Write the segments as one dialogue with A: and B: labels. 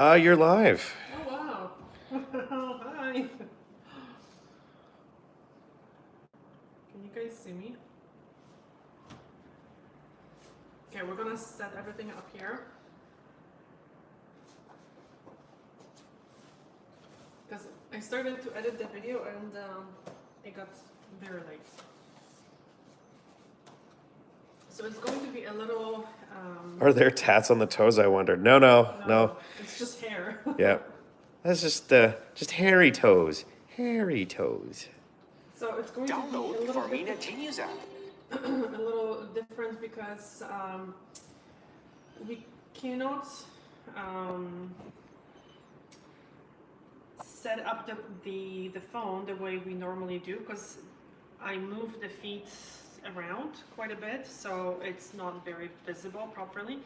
A: You're live.
B: Oh, wow. Hi. Can you guys see me? Okay, we're gonna set everything up here. Because I started to edit the video and it got very late. So it's going to be a little...
A: Are there tats on the toes, I wonder? No.
B: It's just hair.
A: Yeah. That's just hairy toes. Hairy toes.
B: So it's going to be a little different. A little different because we cannot set up the phone the way we normally do, because I move the feet around quite a bit, so it's not very visible properly.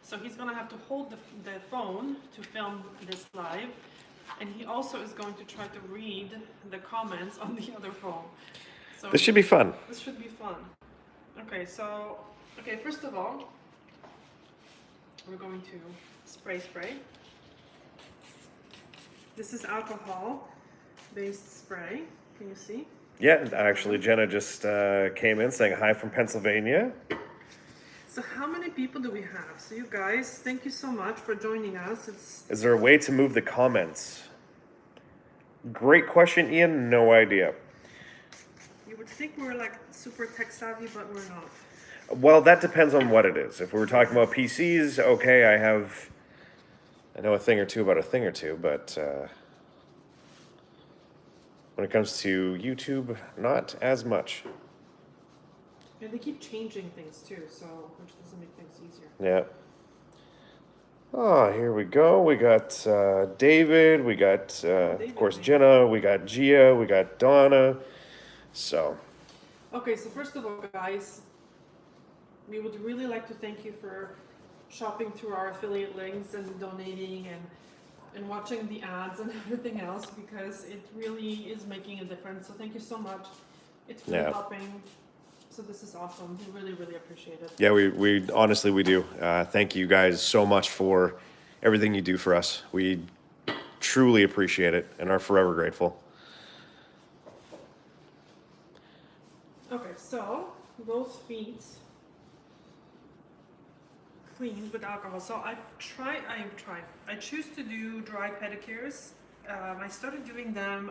B: So he's gonna have to hold the phone to film this live, and he also is going to try to read the comments on the other phone. So
A: This should be fun.
B: This should be fun. Okay, so first of all, we're going to spray. This is alcohol-based spray. Can you see?
A: Yeah, actually, Jenna just came in saying hi from Pennsylvania.
B: So how many people do we have? So you guys, thank you so much for joining us.
A: Is there a way to move the comments? Great question, Ian. No idea.
B: You would think we're like super tech savvy, but we're not.
A: Well, that depends on what it is. If we were talking about PCs, okay, I know a thing or two about a thing or two, but when it comes to YouTube, not as much.
B: And they keep changing things too, so which doesn't make things easier.
A: Yeah. Oh, here we go. We got David. We got, of course, Jenna. We got Gia. We got Donna. So.
B: Okay, so first of all, guys, we would really like to thank you for shopping through our affiliate links and donating and watching the ads and everything else, because it really is making a difference. So thank you so much. It's really helping. So this is awesome. We really, really appreciate it.
A: Yeah, we honestly, we do. Thank you guys so much for everything you do for us. We truly appreciate it and are forever grateful.
B: Okay, so both feet cleaned with alcohol. So I choose to do dry pedicures. I started doing them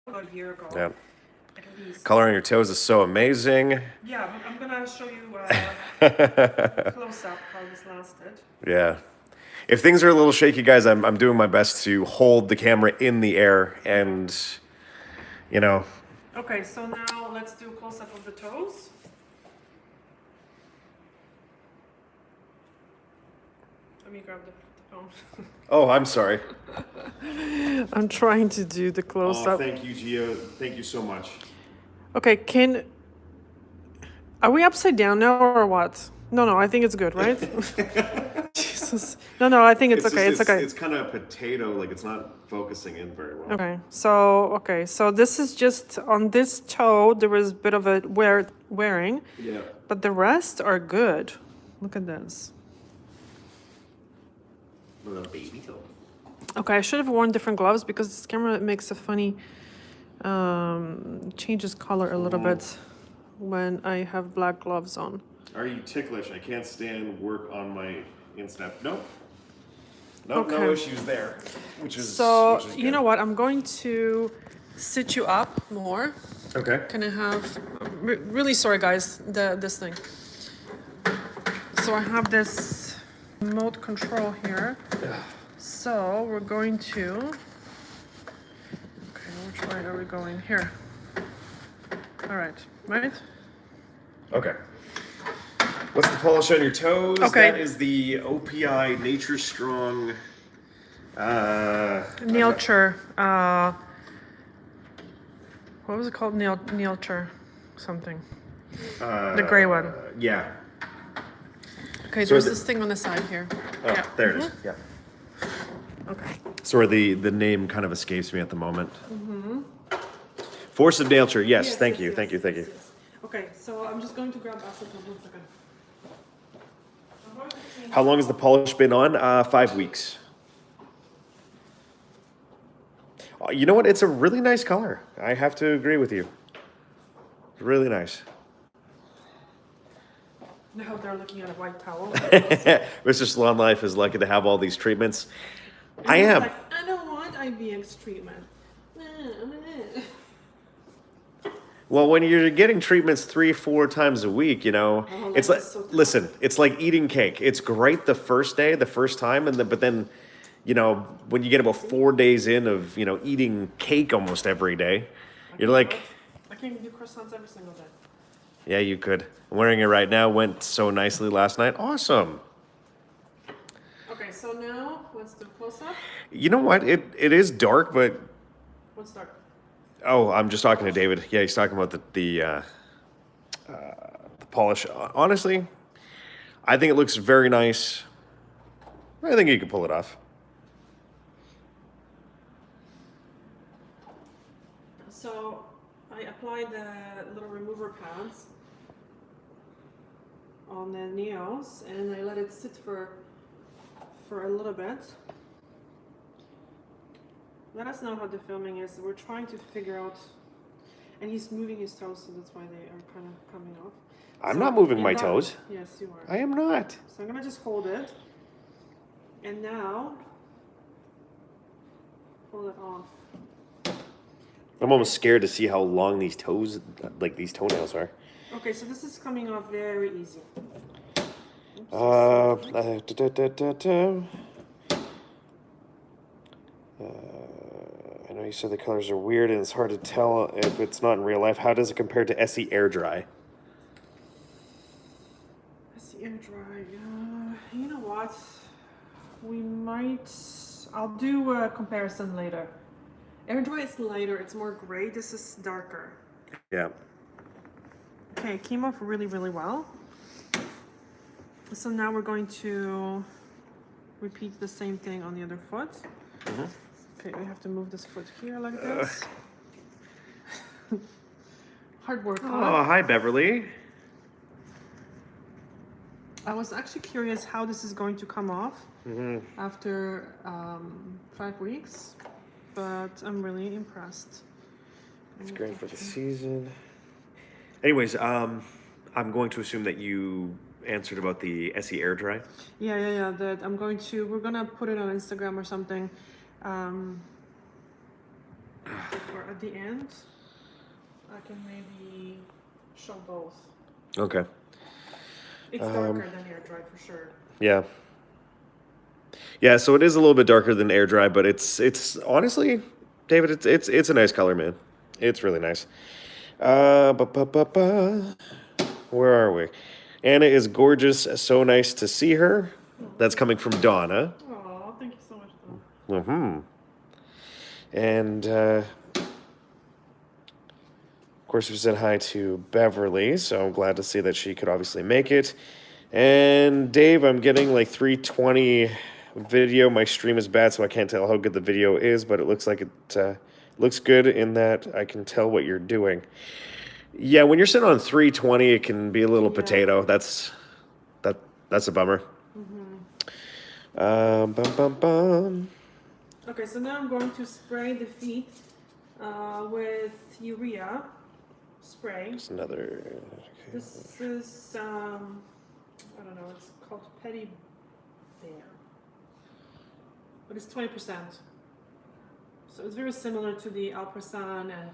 B: about a year ago.
A: Yeah.
B: At least.
A: Color on your toes is so amazing.
B: Yeah, I'm gonna show you close up how this lasted.
A: Yeah. If things are a little shaky, guys, I'm doing my best to hold the camera in the air and, you know.
B: Okay, so now let's do a close up of the toes. Let me grab the phone.
A: Oh, I'm sorry.
B: I'm trying to do the close up.
A: Thank you, Gio. Thank you so much.
B: Okay, are we upside down now or what? No, I think it's good, right? Jesus. No, I think it's okay. It's okay.
A: It's kind of potato, like it's not focusing in very well.
B: Okay, so this is just on this toe. There was a bit of a wearing.
A: Yeah.
B: But the rest are good. Look at this.
A: A little baby toe.
B: Okay, I should have worn different gloves because this camera makes a funny, changes color a little bit when I have black gloves on.
A: Are you ticklish? I can't stand work on my Insta. Nope.
B: Okay.
A: No issues there. Which is
B: you know what? I'm going to sit you up more.
A: Okay.
B: Can I have? Really sorry, guys. This thing. So I have this remote control here. So we're going to. Okay, which way are we going? Here. All right. Right.
A: Okay. What's the polish on your toes?
B: Okay.
A: That is the OPI Nature Strong
B: Nature. What was it called? Nature something. The gray one.
A: Yeah.
B: Okay, so there's this thing on the side here.
A: Oh, yeah. There it is. Yeah.
B: Okay.
A: Sorry, the name kind of escapes me at the moment. Force of Nature. Yes, thank you.
B: Okay, so I'm just going to grab acetone 1 second.
A: How long has the polish been on? 5 weeks. You know what? It's a really nice color. I have to agree with you. Really nice.
B: Now they're looking at a white towel.
A: Mr. Salon Life is lucky to have all these treatments.
B: And
A: I
B: he's
A: am.
B: like, I don't want IBX treatment.
A: Well, when you're getting treatments 3-4 times a week, you know,
B: Oh,
A: it's
B: life
A: like,
B: is so tough.
A: listen, it's like eating cake. It's great the first day, the first time, but then, you know, when you get about 4 days in of, you know, eating cake almost every day, you're like,
B: I can do croissants every single day.
A: yeah, you could. I'm wearing it right now. Went so nicely last night. Awesome.
B: Okay, so now let's do close up.
A: You know what? It is dark, but
B: Let's start.
A: oh, I'm just talking to David. Yeah, he's talking about the polish. Honestly, I think it looks very nice. I think you could pull it off.
B: So I applied the little remover pads on the nails and I let it sit for a little bit. Let us know how the filming is. We're trying to figure out, and he's moving his toes, so that's why they are kind of coming off.
A: I'm
B: So
A: not moving
B: in
A: my
B: that-
A: toes.
B: Yes, you are.
A: I am not.
B: So I'm gonna just hold it, and now pull it off.
A: I'm almost scared to see how long these toes, like these toenails are.
B: Okay, so this is coming off very easy. Oops,
A: I know you said the colors are weird and it's hard to tell if it's not in real life. How does it compare to Essie Air Dry?
B: Let's see, air dry. You know what? I'll do a comparison later. Air dry is lighter, it's more gray. This is darker.
A: Yeah.
B: Okay, it came off really, really well. So now we're going to repeat the same thing on the other foot. Okay, we have to move this foot here like this. Hard work, huh?
A: Oh, hi, Beverly.
B: I was actually curious how this is going to come off after 5 weeks, but I'm really impressed.
A: It's great for the season. Anyways, I'm going to assume that you answered about the Essie Air Dry.
B: Yeah. That we're gonna put it on Instagram or something. Or at the end, I can maybe show both.
A: Okay.
B: It's darker than air dry for sure.
A: Yeah. Yeah, so it is a little bit darker than Air Dry, but it's honestly, David, it's a nice color, man. It's really nice. Where are we? Anna is gorgeous. So nice to see her. That's coming from Donna.
B: Oh, thank you so much, Donna.
A: And of course, we said hi to Beverly, so I'm glad to see that she could obviously make it. And Dave, I'm getting like 320 video. My stream is bad, so I can't tell how good the video is, but it looks like it looks good in that I can tell what you're doing. Yeah, when you're sitting on 320, it can be a little potato. That's a bummer.
B: Okay, so now I'm going to spray the feet with urea spray.
A: It's another.
B: This is I don't know. It's called Pedicure, but it's 20%. So it's very similar to the Alprasan and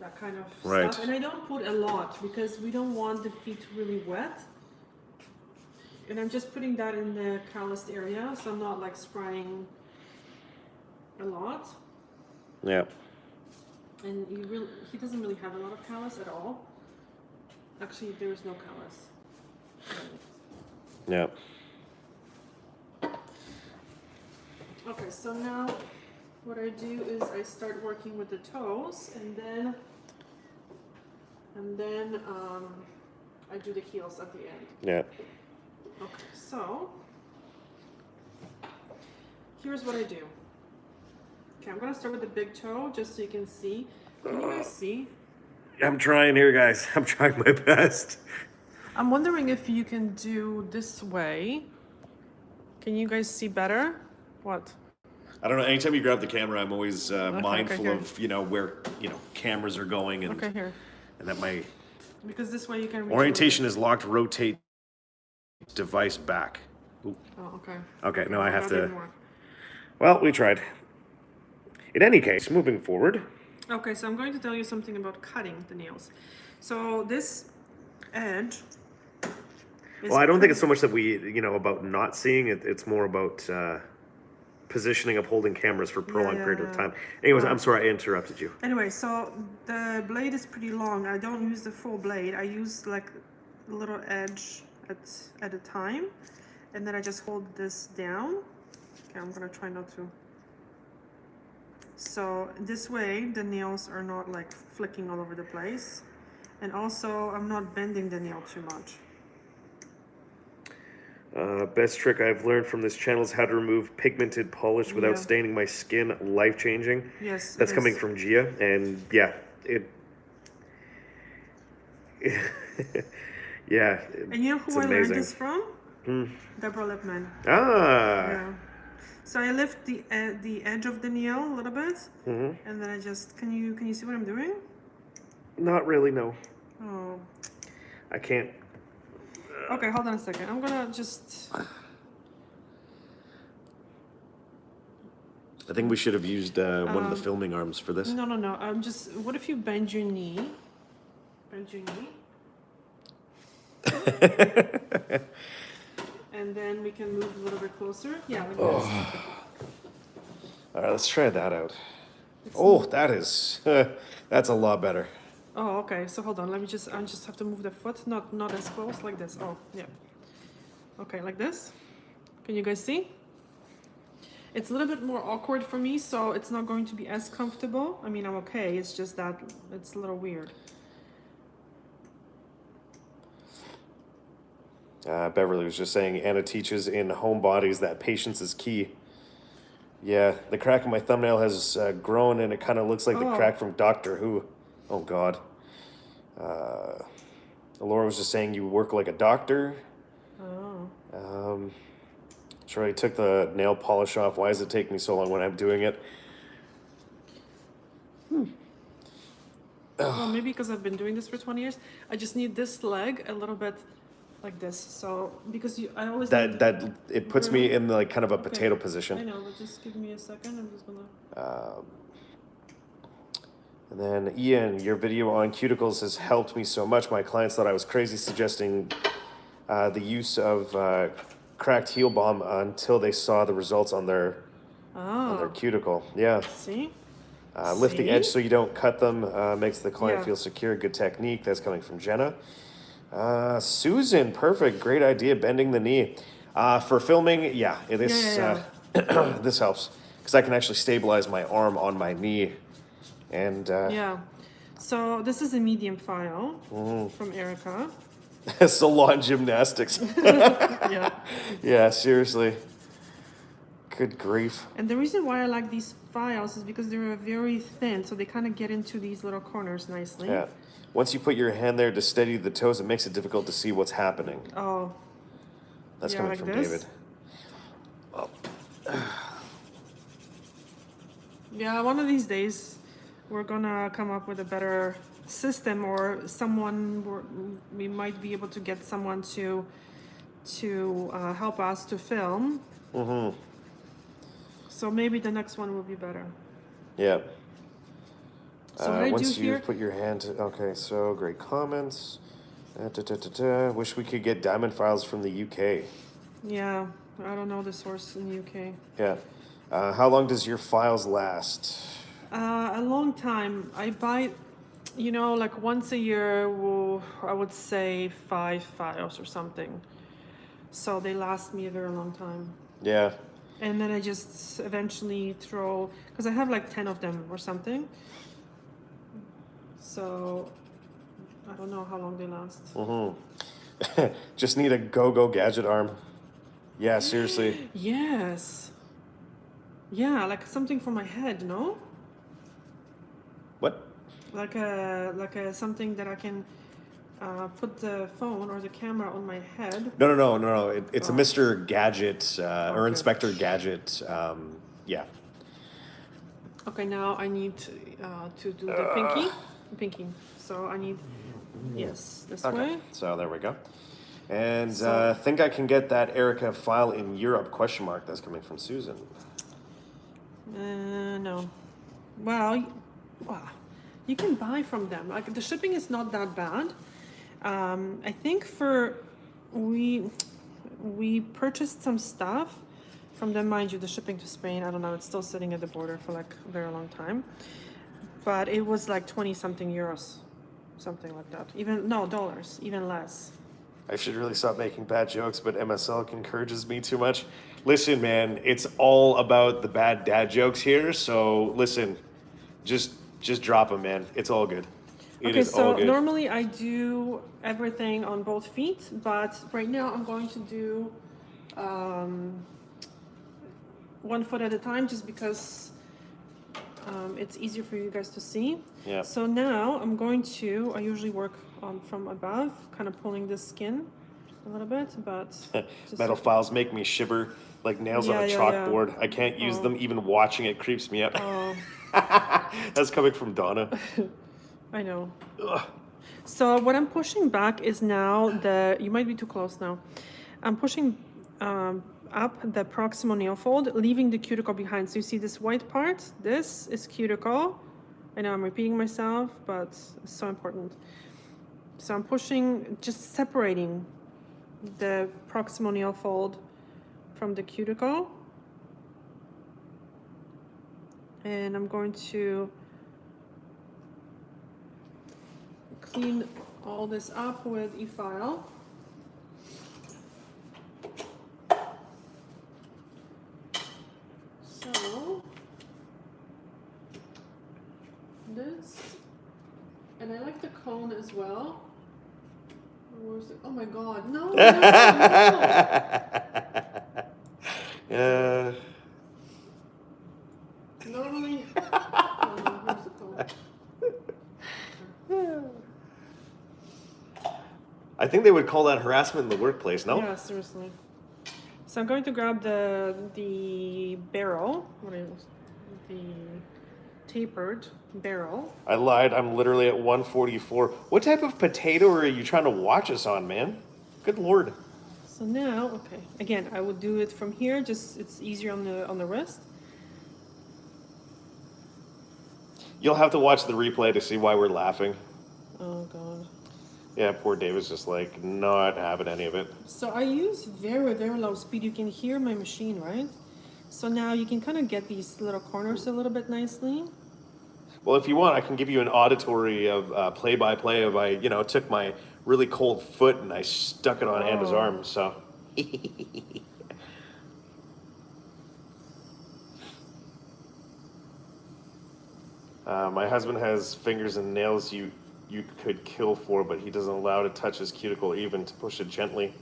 B: that kind of stuff. And I don't put a lot because we don't want the feet really wet. And I'm just putting that in the calloused area, so I'm not like spraying a lot.
A: Yeah.
B: And he doesn't really have a lot of callus at all. Actually, there is no callus.
A: Yeah.
B: Okay, so now what I do is I start working with the toes, and then I do the heels at the end.
A: Yeah.
B: Okay, so here's what I do. Okay, I'm gonna start with the big toe just so you can see. Can you guys see?
A: I'm trying here, guys. I'm trying my best.
B: I'm wondering if you can do this way. Can you guys see better? What?
A: I don't know. Anytime you grab the camera, I'm always mindful
B: here.
A: of where cameras are going, and
B: Okay, here.
A: and that my
B: Because this way you can reach
A: orientation is locked. Rotate device back. Ooh.
B: Oh, okay.
A: Okay, no, I have
B: That didn't
A: to.
B: work.
A: Well, we tried. In any case, moving forward.
B: Okay, so I'm going to tell you something about cutting the nails. So this edge is
A: Well, I don't think it's so much that we, about not seeing it. It's more about positioning of holding cameras for prolonged period of time. Anyways, I'm sorry I interrupted you.
B: Anyway, so the blade is pretty long. I don't use the full blade. I use like a little edge at a time, and then I just hold this down. Okay, I'm gonna try not to. So this way the nails are not like flicking all over the place, and also I'm not bending the nail too much.
A: Best trick I've learned from this channel is how to remove pigmented polish without staining my skin. Life-changing.
B: Yes,
A: That's coming from Gia, and yeah, yeah.
B: And you know who I learned this from? Deborah Lipman.
A: Ah.
B: Yeah. So I lift the edge of the nail a little bit, and then I just can you see what I'm doing?
A: Not really, no.
B: Oh.
A: I can't.
B: Okay, hold on a second. I'm gonna just.
A: I think we should have used one of the filming arms for this.
B: No. I'm just. What if you bend your knee? Bend your knee. And then we can move a little bit closer. Yeah, like this.
A: All right, let's try that out. That is. That's a lot better.
B: Oh, okay. So hold on. I just have to move the foot, not as close, like this. Oh, yeah. Okay, like this. Can you guys see? It's a little bit more awkward for me, so it's not going to be as comfortable. I mean, I'm okay. It's just that it's a little weird.
A: Beverly was just saying Anna teaches in Homebodies that patience is key. Yeah, the crack in my thumbnail has grown, and it kind of looks like the crack from Doctor Who. Oh, God. Laura was just saying you work like a doctor.
B: Oh.
A: Sure, I took the nail polish off. Why does it take me so long when I'm doing it?
B: Well, maybe because I've been doing this for 20 years. I just need this leg a little bit like this. So, because I always...
A: It puts me in like kind of a potato position.
B: I know, but just give me a second. I'm just gonna...
A: And then, Ian, your video on cuticles has helped me so much. My clients thought I was crazy suggesting the use of cracked heel balm until they saw the results on their cuticle. Yeah.
B: See?
A: Lift the edge so you don't cut them. Makes the client feel secure. Good technique. That's coming from Jenna. Susan, perfect. Great idea. Bending the knee. For filming, this helps because I can actually stabilize my arm on my knee. And
B: so this is a medium file from Erica.
A: Salon gymnastics. Yeah, seriously. Good grief.
B: And the reason why I like these files is because they're very thin, so they kind of get into these little corners nicely.
A: Yeah. Once you put your hand there to steady the toes, it makes it difficult to see what's happening.
B: Oh.
A: That's coming from David. Well.
B: Yeah, one of these days we're gonna come up with a better system, or we might be able to get someone to help us to film. So maybe the next one will be better.
A: Yeah.
B: So what
A: once
B: I do here,
A: you put your hand to, okay, so great comments. Wish we could get diamond files from the UK.
B: Yeah, I don't know the source in the UK.
A: Yeah. How long does your files last?
B: A long time. I buy, like once a year, I would say 5 files or something. So they last me a very long time.
A: Yeah.
B: And then I just eventually throw, because I have like 10 of them or something. So I don't know how long they last.
A: Just need a go-go gadget arm. Yeah, seriously.
B: Yes. Yeah, like something for my head, no?
A: What?
B: Like a something that I can put the phone or the camera on my head.
A: No. It's a Mr. Gadget or Inspector Gadget. Yeah.
B: Okay, now I need to do the pinky. So I need, yes, this way.
A: So there we go. And
B: So-
A: I think I can get that Erica file in Europe, question mark, that's coming from Susan.
B: No. Well, you can buy from them. Like the shipping is not that bad. I think we purchased some stuff from them, mind you, the shipping to Spain, I don't know, it's still sitting at the border for like a very long time. But it was like 20 something euros, something like that. Even, no, dollars, even less.
A: I should really stop making bad jokes, but MSL encourages me too much. Listen, man, it's all about the bad dad jokes here. So listen, just drop them, man. It's all good. It is all good.
B: Normally I do everything on both feet, but right now I'm going to do one foot at a time, just because it's easier for you guys to see.
A: Yeah.
B: So now I'm going to, I usually work from above, kind of pulling the skin a little bit, but
A: Metal files make me shiver like nails on a chalkboard. I can't use them. Even watching it creeps me out. That's coming from Donna.
B: I know.
A: Ugh.
B: So what I'm pushing back is now you might be too close now. I'm pushing up the proximal nail fold, leaving the cuticle behind. So you see this white part? This is cuticle. I know I'm repeating myself, but it's so important. So I'm pushing, just separating the proximal nail fold from the cuticle. And I'm going to clean all this up with EFILE. So this, and I like the cone as well. Where's it? Oh my god, no, no, no. Normally, where's the cone?
A: I think they would call that harassment in the workplace, no?
B: Yeah, seriously. So I'm going to grab the barrel, the tapered barrel.
A: I lied. I'm literally at 144. What type of potato are you trying to watch us on, man? Good lord.
B: So now, okay, again, I will do it from here. Just it's easier on the wrist.
A: You'll have to watch the replay to see why we're laughing.
B: Oh god.
A: Yeah, poor David's just like not having any of it.
B: So I use very, very low speed. You can hear my machine, right? So now you can kind of get these little corners a little bit nicely.
A: Well, if you want, I can give you an auditory of play-by-play of took my really cold foot and I stuck it on Anna's arm, so. My husband has fingers and nails you could kill for, but he doesn't allow to touch his cuticle, even to push it gently.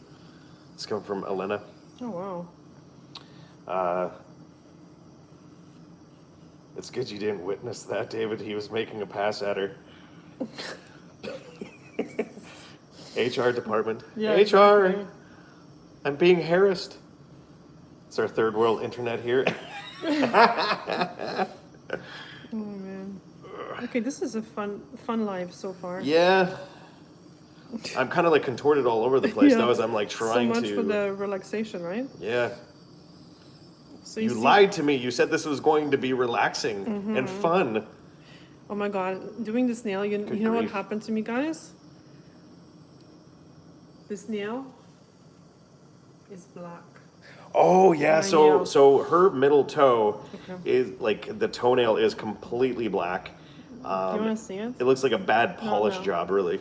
A: It's coming from Elena.
B: Oh,
A: wow. It's good you didn't witness that, David. He was making a pass at her. HR department.
B: Yeah,
A: HR,
B: exactly.
A: I'm being harassed. It's our third world internet here.
B: Oh man. Okay, this is a fun live so far.
A: Yeah. I'm kind of like contorted all over the place now as I'm like trying to.
B: So much for the relaxation, right?
A: Yeah.
B: So
A: you lied to me. You said this was going to be relaxing and fun.
B: Oh my god, doing this nail, you know what happened to me, guys? This nail is black.
A: Oh yeah,
B: nail.
A: so her middle toe is like the toenail is completely black.
B: Do you want to see it?
A: It looks like a bad polish job, really.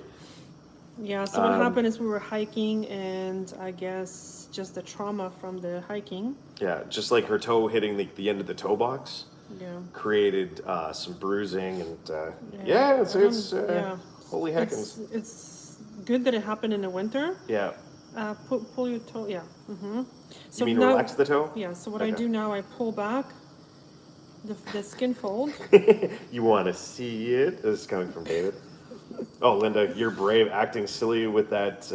B: Yeah, so what happened is we were hiking, and I guess just the trauma from the hiking.
A: Yeah, just like her toe hitting the end of the toe box.
B: Yeah.
A: Created some bruising and it's holy heckins.
B: It's good that it happened in the winter.
A: Yeah.
B: Pull your toe. Yeah. So
A: you mean
B: now,
A: relax the toe?
B: Yeah. So what I do now, I pull back the skin fold.
A: You want to see it? This is coming from David. Oh, Linda, you're brave, acting silly with that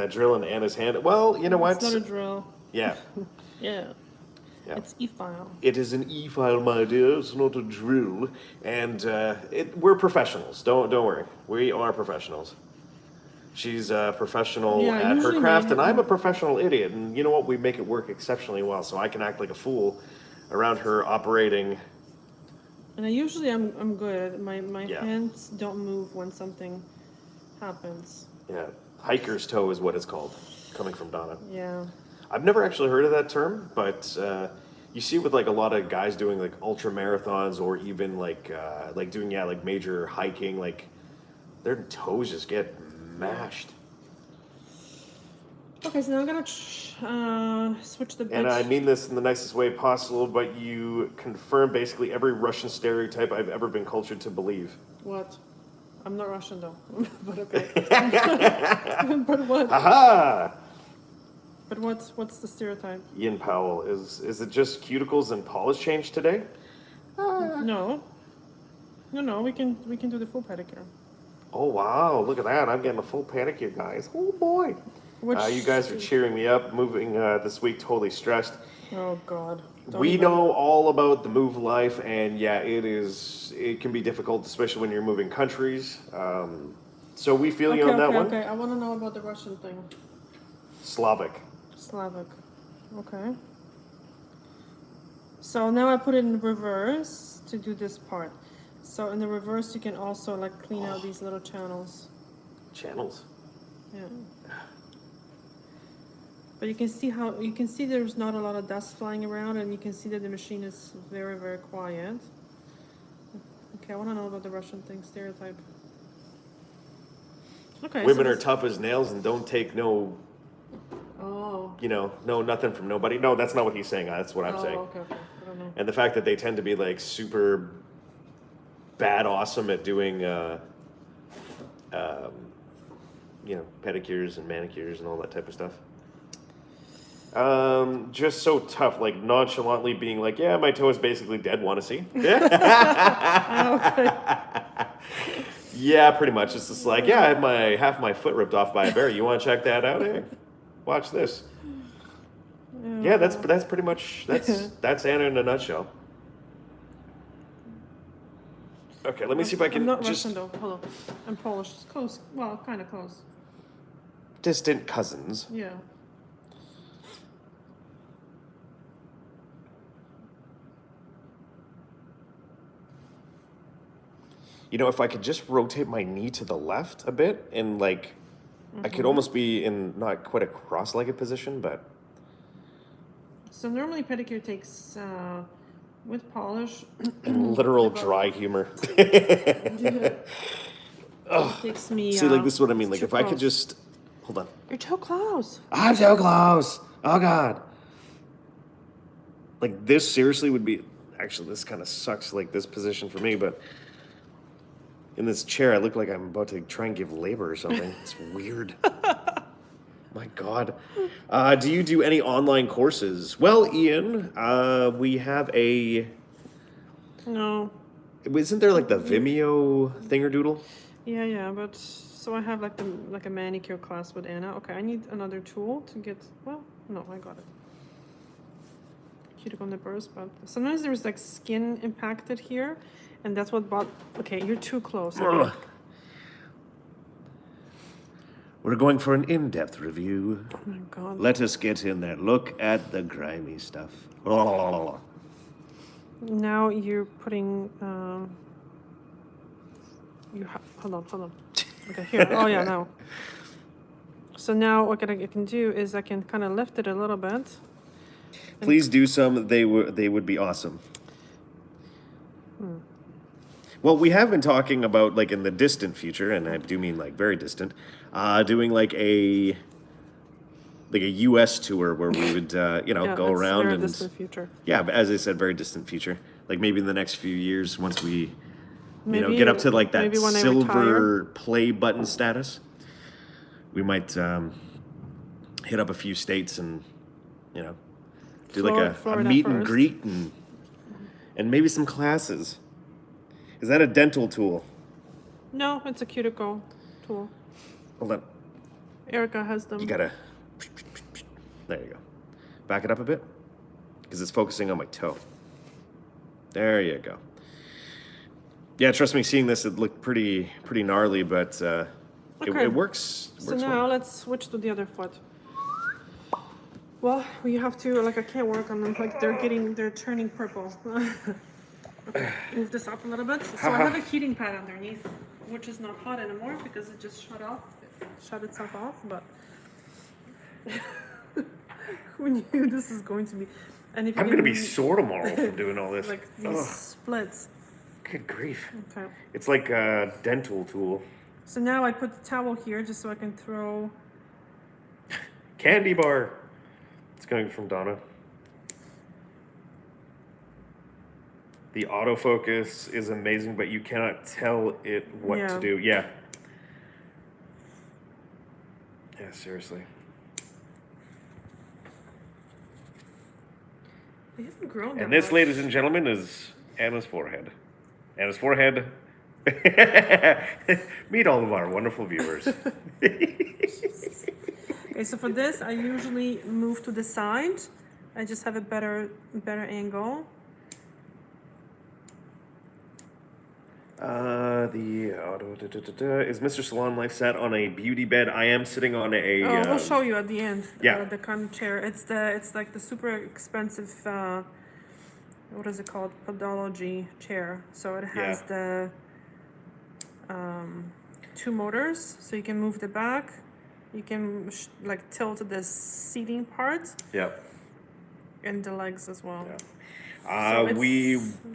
A: drill in Anna's hand. Well, you know what?
B: It's not a drill.
A: Yeah.
B: Yeah.
A: Yeah.
B: It's EFILE.
A: It is an EFILE, my dear. It's not a drill. And we're professionals. Don't worry. We are professionals. She's a professional
B: Yeah,
A: at her
B: usually
A: craft, and I'm a professional idiot. And you know what? We make it work exceptionally well, so I can act like a fool around her operating.
B: And I'm good. My
A: Yeah.
B: hands don't move when something happens.
A: Yeah, hiker's toe is what it's called, coming from Donna.
B: Yeah.
A: I've never actually heard of that term, but you see with like a lot of guys doing like ultra marathons or even like doing like major hiking, like their toes just get mashed.
B: Okay, so now I'm gonna switch the bit.
A: And I mean this in the nicest way possible, but you confirm basically every Russian stereotype I've ever been cultured to believe.
B: What? I'm not Russian though, but okay. But what?
A: Aha!
B: But what's the stereotype?
A: Ian Powell, is it just cuticles and polish change today?
B: No. No, we can do the full pedicure.
A: Oh wow, look at that. I'm getting a full pedicure, guys. Oh boy. You guys are cheering me up, moving this week, totally stressed.
B: Oh God.
A: We know all about the move life, and yeah, it can be difficult, especially when you're moving countries. So we feel you on that one.
B: Okay, I want to know about the Russian thing.
A: Slavic.
B: Okay. So now I put it in reverse to do this part. So in the reverse, you can also like clean out these little channels.
A: Channels?
B: Yeah. But you can see there's not a lot of dust flying around, and you can see that the machine is very, very quiet. Okay, I want to know about the Russian thing, stereotype. Okay.
A: Women are tough as nails and don't take no, nothing from nobody. No, that's not what he's saying. That's what I'm saying.
B: Okay. I don't know.
A: And the fact that they tend to be like super bad awesome at doing, pedicures and manicures and all that type of stuff. Just so tough, like nonchalantly being like, yeah, my toe is basically dead, want to see? Yeah, pretty much. It's just like, yeah, I had half my foot ripped off by a bear. You want to check that out? Hey, watch this. Yeah, that's pretty much, that's Anna in a nutshell. Okay, let me see if I can
B: I'm not Russian though, hold on. I'm Polish, it's close, well, kind of close.
A: Distant cousins.
B: Yeah.
A: You know, if I could just rotate my knee to the left a bit and like, I could almost be in not quite a cross-legged position, but.
B: So normally pedicure takes, with polish.
A: Literal dry humor.
B: Takes me.
A: See, like this is what I mean. Like if I could just, hold on.
B: You're too close.
A: I'm so close. Oh God. Like this seriously would be, actually this kind of sucks like this position for me, but. In this chair, I look like I'm about to try and give labor or something. It's weird. My God. Do you do any online courses? Well, Ian, we have a...
B: No.
A: Isn't there like the Vimeo thingerdoodle?
B: Yeah, but... So I have like a manicure class with Anna. Okay, I need another tool to get... Well, no, I got it. Cuticle nippers, but sometimes there's like skin impacted here. And that's what bought... Okay, you're too close. Okay.
A: We're going for an in-depth review.
B: Oh my God.
A: Let us get in there. Look at the grimy stuff.
B: Now you're putting... Hold on. Okay, here. Oh yeah, now. So now what I can do is I can kind of lift it a little bit.
A: Please do some. They would be awesome. Well, we have been talking about, like, in the distant future, and I do mean, like, very distant, doing, like a U.S. tour where we would, go around
B: very
A: and...
B: distant future.
A: Yeah, but as I said, very distant future. Like, maybe in the next few years, once we, get up to, like, that silver play button status, we might hit up a few states and, do, like, a meet and greet and maybe some classes. Is that a dental tool?
B: No, it's a cuticle tool.
A: Hold on.
B: Erica has them.
A: You gotta... There you go. Back it up a bit. because it's focusing on my toe. There you go. Yeah, trust me, seeing this, it looked pretty gnarly, but it works.
B: So now let's switch to the other foot. Well, we have to, like, I can't work on them. Like, they're turning purple. Okay, move this up a little bit. So I have a heating pad underneath, which is not hot anymore because it just shut itself off. But who knew this is going to be? And if
A: I'm going to be sore tomorrow from doing all this.
B: Like these splits.
A: Good grief.
B: Okay.
A: It's like a dental tool.
B: So now I put the towel here just so I can throw...
A: Candy bar. It's coming from Donna. The autofocus is amazing, but you cannot tell it what to do. Yeah. Yeah, seriously.
B: It hasn't grown that
A: And this,
B: much.
A: ladies and gentlemen, is Anna's forehead. Anna's forehead. Meet all of our wonderful viewers.
B: Okay, so for this, I usually move to the side. I just have a better angle.
A: Is Mr.Salon Life sat on a beauty bed? I am sitting on a...
B: we'll show you at the end.
A: Yeah.
B: The kind of chair. It's like the super expensive, what is it called? Podology chair. So it has the 2 motors, so you can move the back. You can like tilt the seating part.
A: Yep.
B: And the legs as well.
A: Yeah.
B: So it's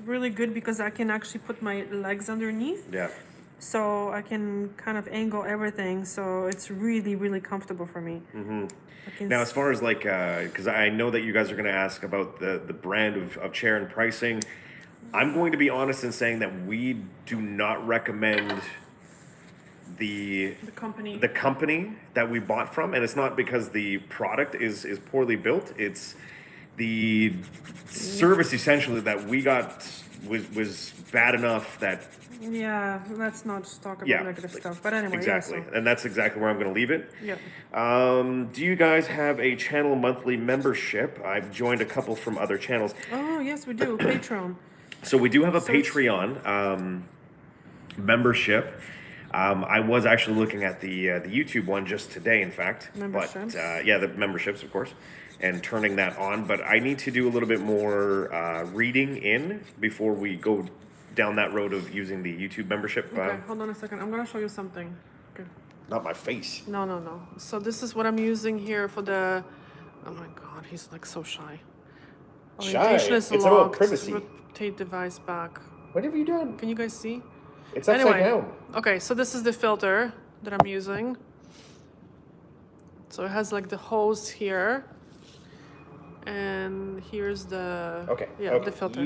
B: really good because I can actually put my legs underneath.
A: Yeah.
B: So I can kind of angle everything. So it's really, really comfortable for me.
A: Mm-hmm. Now, as far as like, because I know that you guys are going to ask about the brand of chair and pricing, I'm going to be honest in saying that we do not recommend the company that we bought from, and it's not because the product is poorly built. It's the service essentially that we got was bad enough that...
B: Yeah, let's not talk about negative stuff. But anyway,
A: exactly, and that's exactly where I'm going to leave it.
B: Yeah.
A: Do you guys have a channel monthly membership? I've joined a couple from other channels.
B: Oh yes, we do. Patreon.
A: So we do have a Patreon membership. I was actually looking at the YouTube one just today, in fact.
B: Memberships.
A: But the memberships, of course, and turning that on. But I need to do a little bit more reading in before we go down that road of using the YouTube membership.
B: Okay, hold on a second. I'm gonna show you something. Okay.
A: Not my face.
B: No. So this is what I'm using here for the... Oh my God, he's like so shy. Orientation is
A: it's
B: locked.
A: about privacy.
B: Rotate device back.
A: What have you done?
B: Can you guys see?
A: It's upside down.
B: Okay, so this is the filter that I'm using. So it has like the hose here. And here's the...
A: Okay.
B: the filter.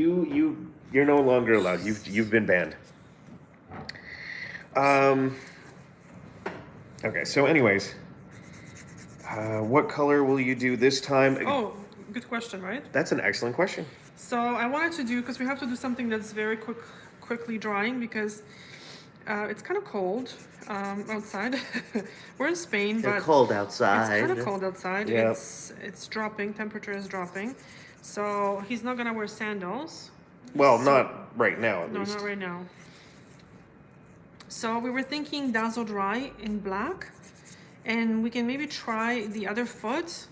A: You're no longer allowed. You've been banned. Okay, so anyways, what color will you do this time?
B: Oh, good question, right?
A: That's an excellent question.
B: So I wanted to do, because we have to do something that's very quickly drying because it's kind of cold outside. We're in Spain, but
C: it's cold outside.
B: It's kind of cold outside.
A: Yep.
B: It's dropping. Temperature is dropping. So he's not gonna wear sandals.
A: Well, not right now, at least.
B: No, not right now. So we were thinking Dazzle Dry in black, and we can maybe try the other foot,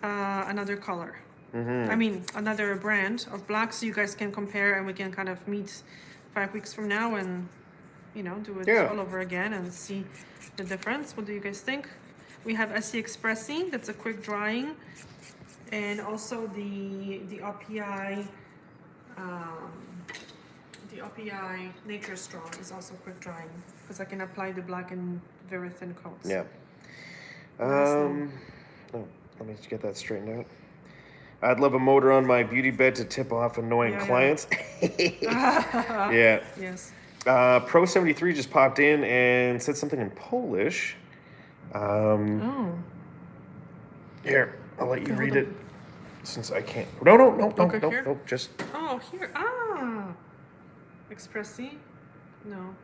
B: another color. I mean, another brand of black, so you guys can compare, and we can kind of meet 5 weeks from now and, do it all over again and see the difference. What do you guys think? We have SC Expressi, that's a quick drying, and also the OPI. The OPI Nature Strong is also quick drying because I can apply the black in very thin coats.
A: Yeah. Let me just get that straightened out. I'd love a motor on my beauty bed to tip off annoying clients. Yeah.
B: Yes.
A: Pro 73 just popped in and said something in Polish. Here, I'll let you read it. Since I can't. No. Just.
B: Oh, here. Expressi? No.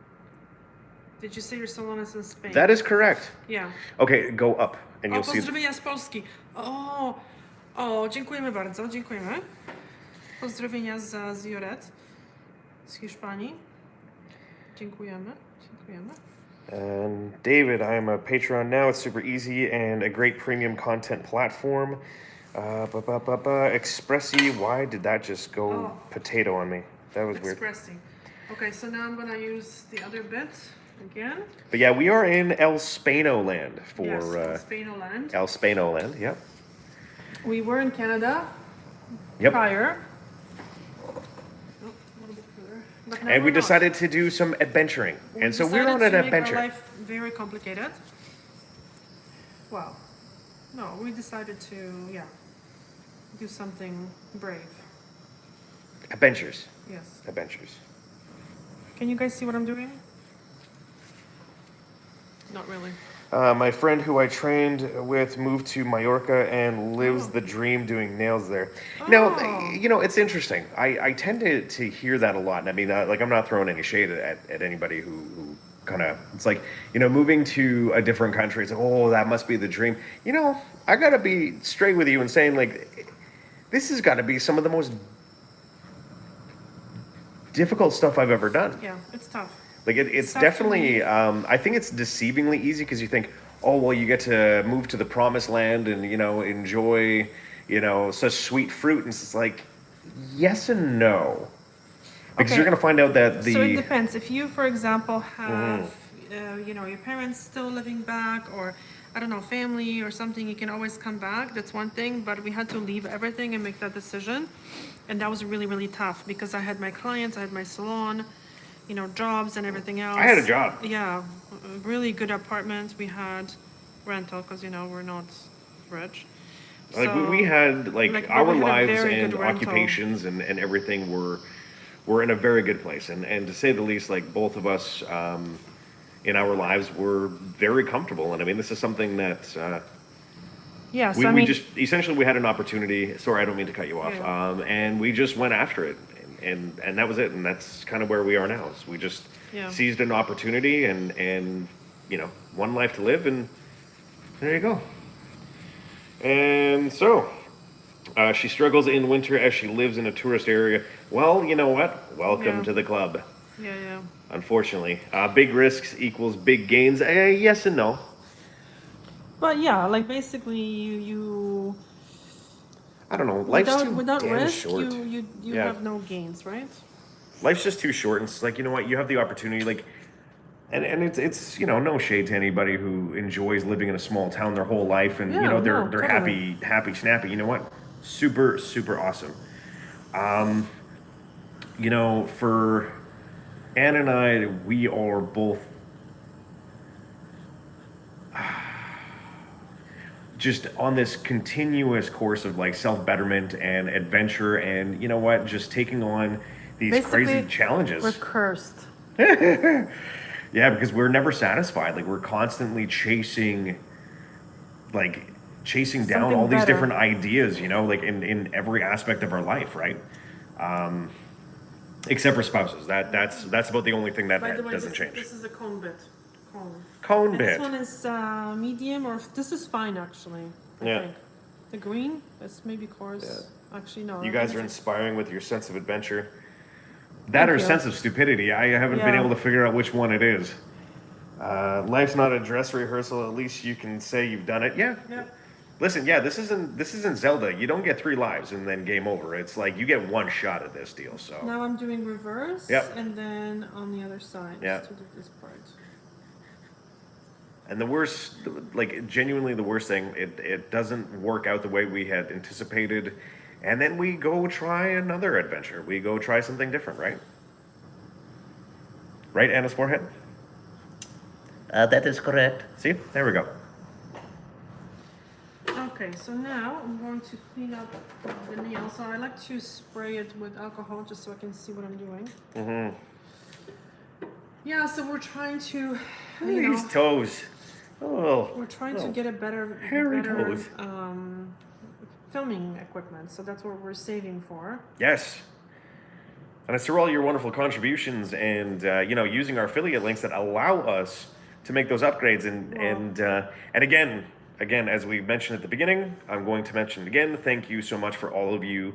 B: Did you say your salon is in Spain?
A: That is correct.
B: Yeah.
A: Okay, go up and you'll see.
B: Pozdrowienia z Polski. Oh, O, dziękujemy bardzo, dziękujemy. Pozdrowienia z Joret, z Hiszpanii. Dziękujemy, dziękujemy.
A: And David, I'm a Patreon now. It's super easy and a great premium content platform. Expressi, why did that just go potato on me? That was weird.
B: Expressing. Okay, so now I'm gonna use the other bit again.
A: But yeah, we are in El Spano land for
B: Yes, El Spano land.
A: El Spano land, yep.
B: We were in Canada
A: Yep.
B: prior. Oh, a little bit further. But now
A: And we
B: we're not.
A: decided to do some adventuring. And so we're on
B: decided
A: an
B: to make
A: adventure.
B: our life very complicated. Well, no, we decided to, do something brave.
A: Adventures.
B: Yes.
A: Adventures.
B: Can you guys see what I'm doing? Not really.
A: My friend who I trained with moved to Mallorca and lives
B: Oh.
A: the dream doing nails there.
B: Oh.
A: Now, you know, it's interesting. I tend to hear that a lot. And I mean, like, I'm not throwing any shade at anybody who kind of, it's like, you know, moving to a different country, it's like, oh, that must be the dream. You know, I got to be straight with you and saying, like, this has got to be some of the most difficult stuff I've ever done.
B: Yeah, it's tough.
A: Like it's
B: tough
A: definitely, I think it's deceivingly easy because you think, oh, well, you get to move to the promised land and, you know, enjoy, you know, such sweet fruit. And it's like, yes and no. Because
B: Okay.
A: you're going to find out that
B: So it depends. If you, for example, have,
A: Mm-hmm.
B: your parents still living back, or I don't know, family or something, you can always come back. That's one thing. But we had to leave everything and make that decision, and that was really, really tough because I had my clients, I had my salon, you know, jobs and everything else.
A: I had a job.
B: Yeah, a really good apartment. We had rental because you know we're not rich.
A: Like
B: So,
A: we had
B: like,
A: like
B: but
A: our
B: we had a
A: lives
B: very
A: and
B: good rental.
A: occupations and everything were in a very good place. And to say the least, like both of us in our lives were very comfortable. And I mean, this is something that
B: yeah, so
A: we,
B: I
A: we
B: mean,
A: just essentially we had an opportunity. Sorry, I don't mean to cut you off.
B: Yeah.
A: And we just went after it, and that was it. And that's kind of where we are now. Is we just
B: Yeah.
A: seized an opportunity and you know, one life to live, and there you go. And so she struggles in winter as she lives in a tourist area. Well, you know what? Welcome
B: Yeah.
A: to the club.
B: yeah.
A: Unfortunately, big risks equals big gains. Yes and no.
B: But yeah, like basically you
A: I don't know. Life's too
B: without
A: damn
B: risk,
A: short.
B: you
A: Yeah.
B: have no gains, right?
A: Life's just too short, and it's like, you know what? You have the opportunity, like, and it's you know, no shade to anybody who enjoys living in a small town their whole life, and you
B: Yeah,
A: know they're
B: no,
A: they're
B: totally.
A: happy snappy. You know what? Super awesome. You know, for Anne and I, we are both just on this continuous course of like self-betterment and adventure, and you know what, just taking on these crazy
B: Basically,
A: challenges.
B: We're cursed.
A: Yeah, because we're never satisfied. Like we're constantly chasing down
B: Something
A: all these
B: better.
A: different ideas, you know, like in every aspect of our life, right? Except for spouses. That's about the only thing that
B: By the way,
A: doesn't
B: this,
A: change.
B: this is a cone bit. Cone.
A: Cone
B: And
A: bit.
B: this one is medium, or this is fine actually. I
A: Yeah.
B: think. The green is maybe coarse. Actually, no.
A: You
B: I
A: guys
B: think
A: are
B: it's-
A: inspiring with your sense of adventure. That
B: Thank
A: or
B: you.
A: sense of stupidity. I haven't been
B: Yeah.
A: able to figure out which one it is. Life's not a dress rehearsal. At least you can say you've done it. Yeah.
B: Yeah.
A: Listen, yeah, this isn't Zelda. You don't get 3 lives and then game over. It's like you get one shot at this deal. So
B: Now I'm doing reverse,
A: Yep.
B: and then on the other side
A: Yeah.
B: to do this part.
A: and the worst, like genuinely the worst thing, it doesn't work out the way we had anticipated, and then we go try another adventure. We go try something different, right? Right, Anna's forehead.
C: That is correct.
A: See, there we go.
B: Okay, so now I'm going to clean up the nail. So I like to spray it with alcohol just so I can see what I'm doing.
A: Mm-hmm.
B: Yeah, so we're trying to,
A: These toes. Oh,
B: we're trying to get a better,
A: hairy toes.
B: filming equipment. So that's what we're saving for.
A: Yes. And it's through all your wonderful contributions and you know, using our affiliate links that allow us to make those upgrades. And again, again, as we mentioned at the beginning, I'm going to mention it again. Thank you so much for all of you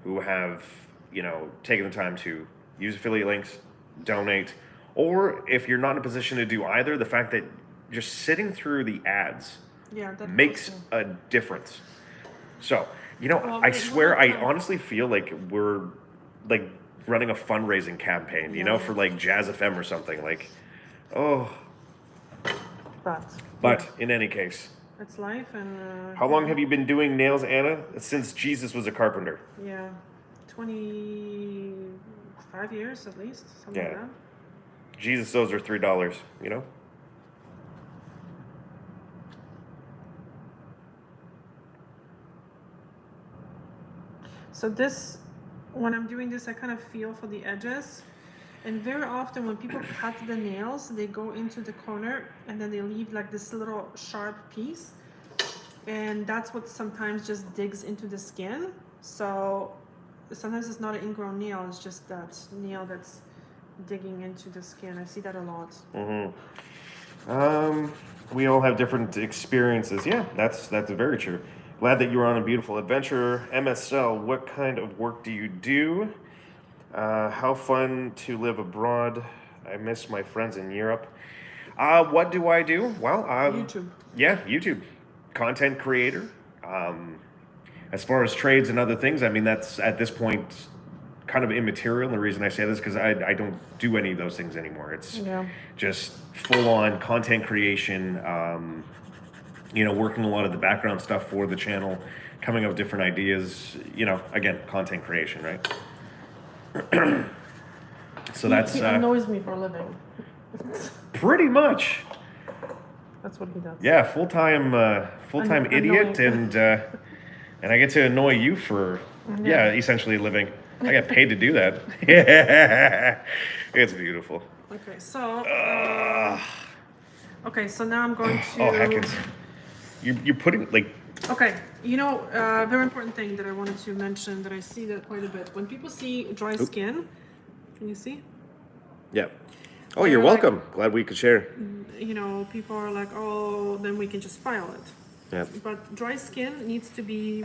A: who have, you know, taken the time to use affiliate links, donate, or if you're not in a position to do either, the fact that just sitting through the ads
B: Yeah, that
A: makes
B: helps
A: a difference. So, you know,
B: Well,
A: I
B: we're
A: swear,
B: not
A: I
B: trying-
A: honestly feel like we're like running a fundraising campaign, you know,
B: Yeah.
A: for like Jazz FM or something. Like, oh,
B: but
A: but in any case,
B: it's life, and
A: how long have you been doing nails, Anna? Since Jesus was a carpenter.
B: yeah, 25 years at least, something
A: Yeah.
B: like that.
A: Jesus, those are $3, you know?
B: So this, when I'm doing this, I kind of feel for the edges. And very often when people cut the nails, they go into the corner and then they leave like this little sharp piece. And that's what sometimes just digs into the skin. So sometimes it's not an ingrown nail, it's just that nail that's digging into the skin. I see that a lot.
A: We all have different experiences. Yeah, that's very true. Glad that you were on a beautiful adventure. MSL, what kind of work do you do? How fun to live abroad. I miss my friends in Europe. What do I do? Well,
B: YouTube.
A: Yeah, YouTube. Content creator. As far as trades and other things, I mean, that's at this point kind of immaterial. The reason I say this is because I don't do any of those things anymore. It's
B: Yeah.
A: just full on content creation, you know, working a lot of the background stuff for the channel, coming up with different ideas, you know, again, content creation, right? So that's
B: He annoys me for a living.
A: pretty much,
B: That's what he does.
A: yeah, full-time idiot,
B: Annoying.
A: and I get to annoy you for, yeah, essentially a living. I get paid to do that. It's beautiful.
B: Okay, so okay, so now I'm going to.
A: Oh, heckins. You're putting, like,
B: Okay, you know, very important thing that I wanted to mention that I see that quite a bit. When people see dry skin, can you see?
A: yeah. Oh, you're
B: They're like-
A: welcome. Glad we could share.
B: You know, people are like, oh, then we can just file it.
A: Yeah.
B: But dry skin needs to be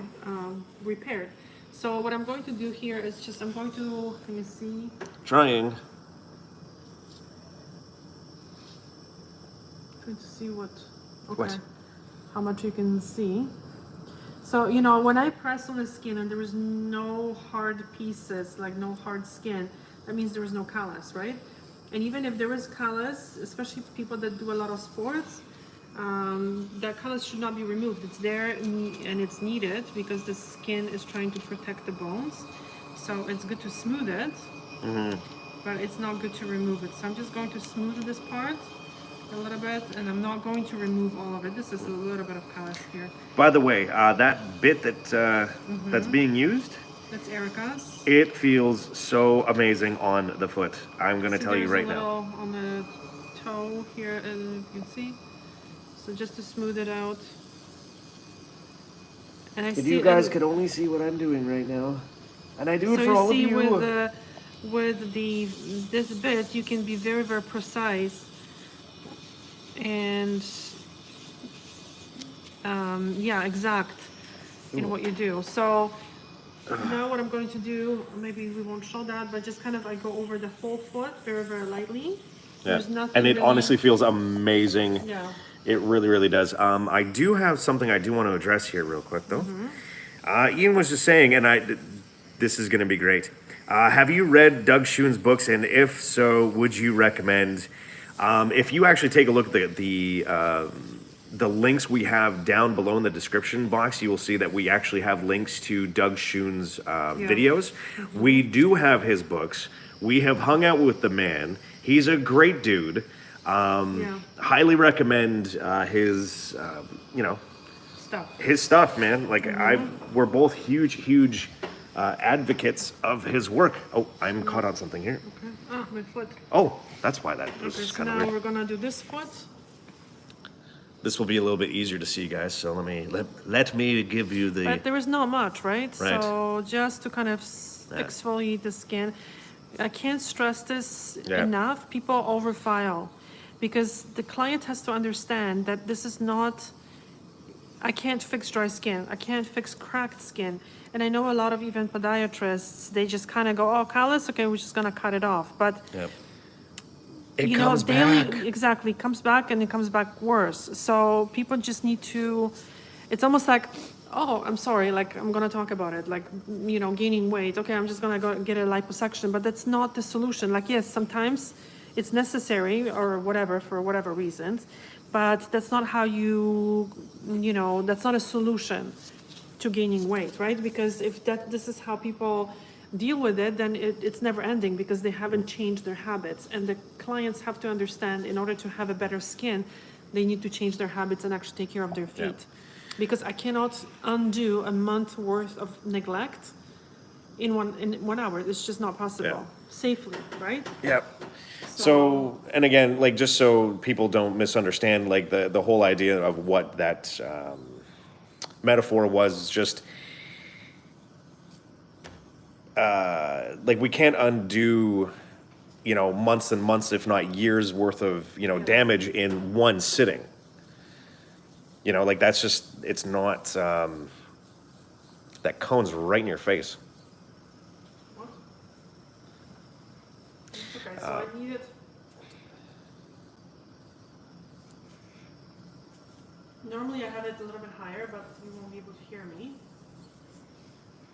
B: repaired. So what I'm going to do here is just, I'm going to, can you see?
A: Trying.
B: Trying to see what, okay,
A: What?
B: how much you can see. So, you know, when I press on the skin and there is no hard pieces, like no hard skin, that means there is no callus, right? And even if there is callus, especially people that do a lot of sports, that callus should not be removed. It's there and it's needed because the skin is trying to protect the bones. So it's good to smooth it, but it's not good to remove it. So I'm just going to smooth this part a little bit, and I'm not going to remove all of it. This is a little bit of callus here.
A: By the way, that bit that that's being used,
B: That's Erica's.
A: it feels so amazing on the foot. I'm going to
B: See,
A: tell you
B: there's
A: right
B: a
A: now.
B: little on the toe here, and you can see. So just to smooth it out. And I
A: If
B: see
A: you guys
B: and-
A: could only see what I'm doing right now, and I do it
B: so
A: for
B: you
A: all
B: see
A: of you.
B: with this bit, you can be very, very precise. And yeah, exact in what you do. So now what I'm going to do, maybe we won't show that, but just kind of I go over the whole foot very, very lightly. There's nothing
A: And it
B: really-
A: honestly feels amazing.
B: Yeah.
A: It really, really does. I do have something I do want to address here real quick, though. Ian was just saying, and this is going to be great. Have you read Doug Schoon's books? And if so, would you recommend? If you actually take a look at the links we have down below in the description box, you will see that we actually have links to Doug Schoon's videos. We do have his books. We have hung out with the man. He's a great dude. Highly recommend his,
B: Stuff.
A: his stuff, man. Like we're both huge advocates of his work. Oh, I'm caught on something here.
B: Okay. Ah, my foot.
A: Oh, that's why that was
B: Okay, so
A: kind of
B: now
A: weird.
B: we're gonna do this foot.
A: This will be a little bit easier to see, guys. So let me give you the.
B: But there is not much, right?
A: Right.
B: So just to kind of exfoliate the skin. I can't stress this enough. People overfile because the client has to understand that this is not I can't fix dry skin. I can't fix cracked skin. And I know a lot of even podiatrists, they just kind of go, oh, callus, okay, we're just gonna cut it off. But
A: Yep. It
B: you
A: comes
B: know, daily,
A: back.
B: exactly, comes back and it comes back worse. So people just need to, it's almost like, oh, I'm sorry, like I'm gonna talk about it, like, you know, gaining weight. Okay, I'm just gonna go get a liposuction, but that's not the solution. Like, yes, sometimes it's necessary or whatever for whatever reasons, but that's not how you know, that's not a solution to gaining weight, right? Because if this is how people deal with it, then it's never ending because they haven't changed their habits. And the clients have to understand, in order to have a better skin, they need to change their habits and actually take care of their feet. Because I cannot undo a month worth of neglect in 1 hour. It's just not possible. Safely, right?
A: Yep. So, and again, like, just so people don't misunderstand, like, the whole idea of what that metaphor was, just like, we can't undo, you know, months and months, if not years worth of, you know, damage in one sitting. You know, like, that's just, it's not, that cone's right in your face.
B: What? Okay, so I needed. Normally I have it a little bit higher, but you won't be able to hear me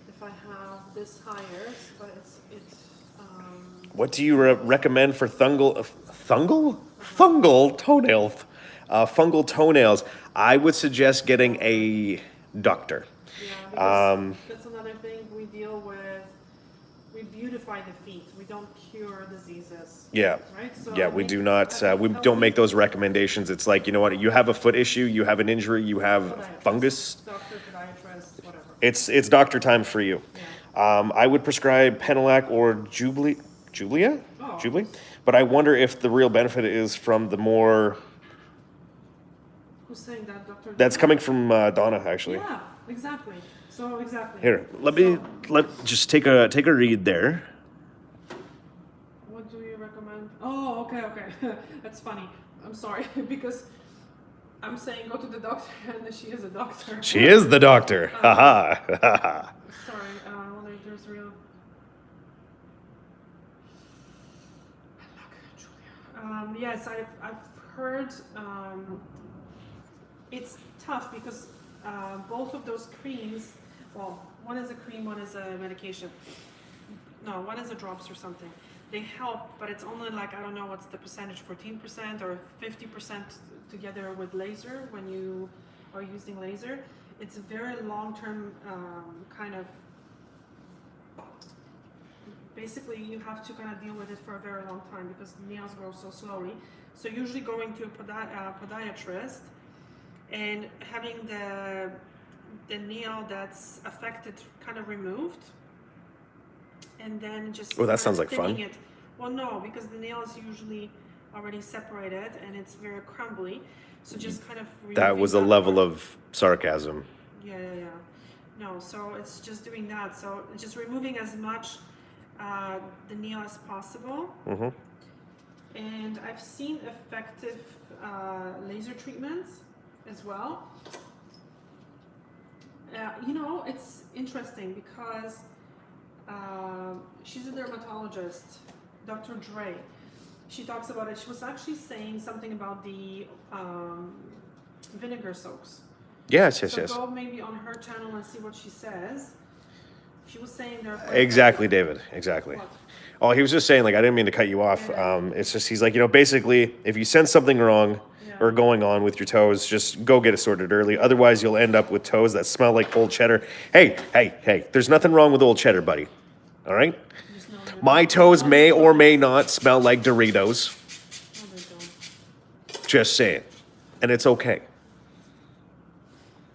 B: if I have this higher. But it's
A: What do you recommend for fungal toenail? Fungal toenails. I would suggest getting a doctor.
B: yeah, because that's another thing we deal with. We beautify the feet. We don't cure diseases.
A: Yeah.
B: Right. So
A: Yeah,
B: I
A: we
B: think
A: do not. We
B: healthy-
A: don't make those recommendations. It's like, you know what? You have a foot issue. You have an injury. You have
B: podiatrist,
A: fungus.
B: Doctor, podiatrist, whatever.
A: It's doctor time for you.
B: Yeah.
A: I would prescribe Penelac or Jubilee.
B: Oh.
A: Jubilee. But I wonder if the real benefit is from the more.
B: Who's saying that, Doctor?
A: That's coming from Donna, actually.
B: Yeah, exactly. So exactly.
A: Here, let just take a read there.
B: What do you recommend? Oh, okay. That's funny. I'm sorry because I'm saying go to the doctor and she is a doctor.
A: She is the doctor. Haha.
B: Sorry. I wonder if there's real. Yes, I've heard. It's tough because both of those creams. Well, one is a cream, one is a medication. No, one is a drops or something. They help, but it's only like, I don't know what's the percentage, 14% or 50% together with laser when you are using laser. It's a very long-term kind of, basically you have to kind of deal with it for a very long time because nails grow so slowly. So usually going to a podiatrist and having the nail that's affected kind of removed, and then just
A: Oh, that
B: kind
A: sounds
B: of
A: like fun.
B: thinning it. Well, no, because the nail is usually already separated and it's very crumbly. So just kind of
A: That
B: removing
A: was a level
B: part.
A: of sarcasm.
B: Yeah. No, so it's just doing that. So just removing as much the nail as possible.
A: Mm-hmm.
B: And I've seen effective laser treatments as well. You know, it's interesting because she's a dermatologist, Dr. Dre. She talks about it. She was actually saying something about the vinegar soaks.
A: Yes.
B: So go maybe on her channel and see what she says. She was saying there.
A: Exactly, David. Exactly.
B: What?
A: Oh, he was just saying, like, I didn't mean to cut you off.
B: Yeah.
A: It's just, he's like, you know, basically, if you sense something wrong
B: Yeah.
A: or going on with your toes, just go get it sorted early. Otherwise, you'll end up with toes that smell like old cheddar. Hey, there's nothing wrong with old cheddar, buddy. All right?
B: Just know that-
A: My toes may or may not smell like Doritos.
B: No, they don't.
A: Just saying. And it's okay.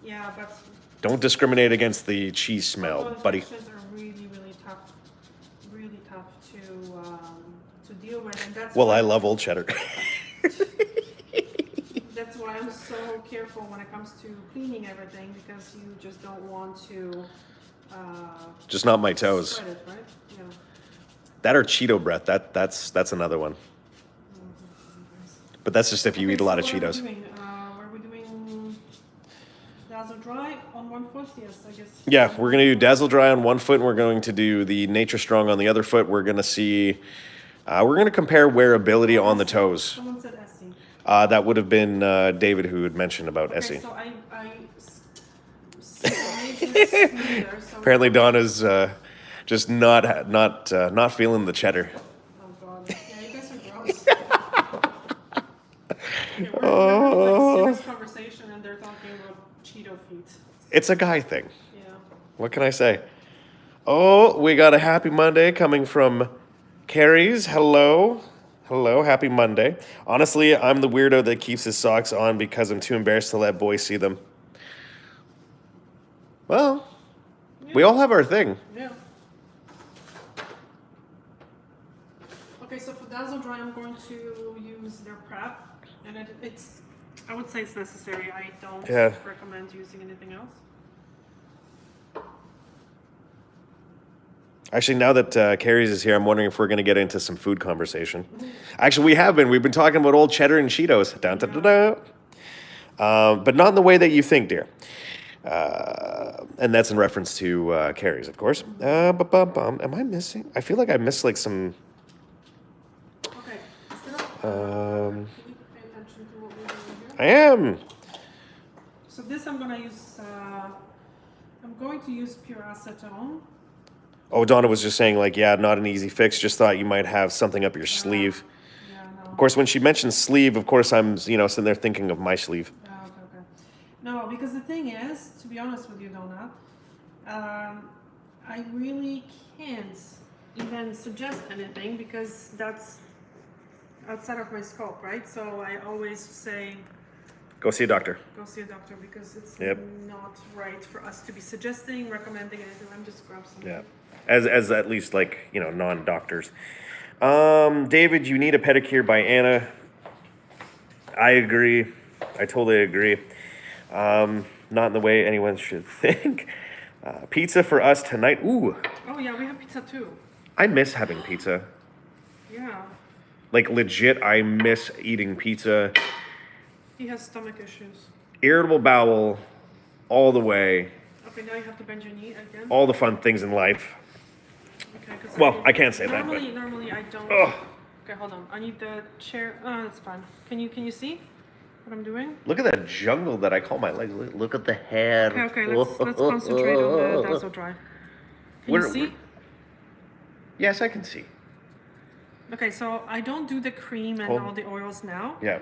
B: Yeah, but
A: Don't discriminate against the cheese smell,
B: those
A: buddy.
B: infections are really tough to deal with, and that's
A: Well,
B: why,
A: I love old cheddar.
B: that's why I'm so careful when it comes to cleaning everything, because you just don't want to
A: Just not my toes.
B: spread it, right? Yeah.
A: That or Cheeto breath. That's another one. But that's just if you eat a lot of
B: So what are we
A: Cheetos.
B: doing? Are we doing foot? Yes, I guess.
A: Yeah, we're going to do Dazzle Dry on one foot, and we're going to do the Nature Strong on the other foot. We're going to see, we're going to compare wearability on the toes.
B: Someone said Essie.
A: That would have been David who had mentioned about
B: Okay,
A: Essie.
B: so I made this smoother, so
A: Apparently Donna's just not feeling the cheddar.
B: oh god. Yeah, you guys are gross. Okay, we're having like serious conversation and they're talking about Cheeto feet.
A: It's a guy thing.
B: Yeah.
A: What can I say? Oh, we got a happy Monday coming from Carrie's. Hello. Hello, happy Monday. Honestly, I'm the weirdo that keeps his socks on because I'm too embarrassed to let boys see them. Well, we all have our thing.
B: Yeah. Okay, so for Dazzle Dry, I'm going to use their prep, and it's, I would say it's necessary. I don't recommend using anything else.
A: Actually, now that Carrie's is here, I'm wondering if we're going to get into some food conversation. Actually, we have been. We've been talking about old cheddar and Cheetos. Dun, dun, dun, dun. But not in the way that you think, dear. And that's in reference to Carrie's, of course. Am I missing? I feel like I missed like some...
B: Okay, instead of, can you pay attention to what we're doing here?
A: I am.
B: So this I'm going to use, I'm going to use pure acetone.
A: Oh, Donna was just saying, like, yeah, not an easy fix. Just thought you might have something up your sleeve.
B: Yeah, no.
A: Of course, when she mentioned sleeve, of course, I'm, sitting there thinking of my sleeve.
B: Oh, okay. No, because the thing is, to be honest with you, Donna, I really can't even suggest anything because that's outside of my scope, right? So I always say,
A: Go see a doctor.
B: go see a doctor because it's
A: Yep.
B: not right for us to be suggesting, recommending anything. I'm just grab something.
A: Yeah. As at least, like, non-doctors. David, you need a pedicure by Anna. I agree. I totally agree. Not in the way anyone should think. Pizza for us tonight. Ooh,
B: Oh yeah, we have pizza too.
A: I miss having pizza.
B: Yeah.
A: Like, legit, I miss eating pizza.
B: He has stomach issues.
A: Irritable bowel, all the way.
B: Okay, now you have to bend your knee again.
A: All the fun things in life.
B: Okay, 'cause
A: Well, I can't say that, but...
B: Normally I don't.
A: Ugh.
B: Okay, hold on. I need the chair. Oh, that's fine. Can you see what I'm doing?
A: Look at that jungle that I call my legs.
C: Look at the hair.
B: Okay, let's concentrate on the Dazzle Dry. Can you see?
A: Yes, I can see.
B: Okay, so I don't do the cream and
A: Hold.
B: all the oils now.
A: Yeah.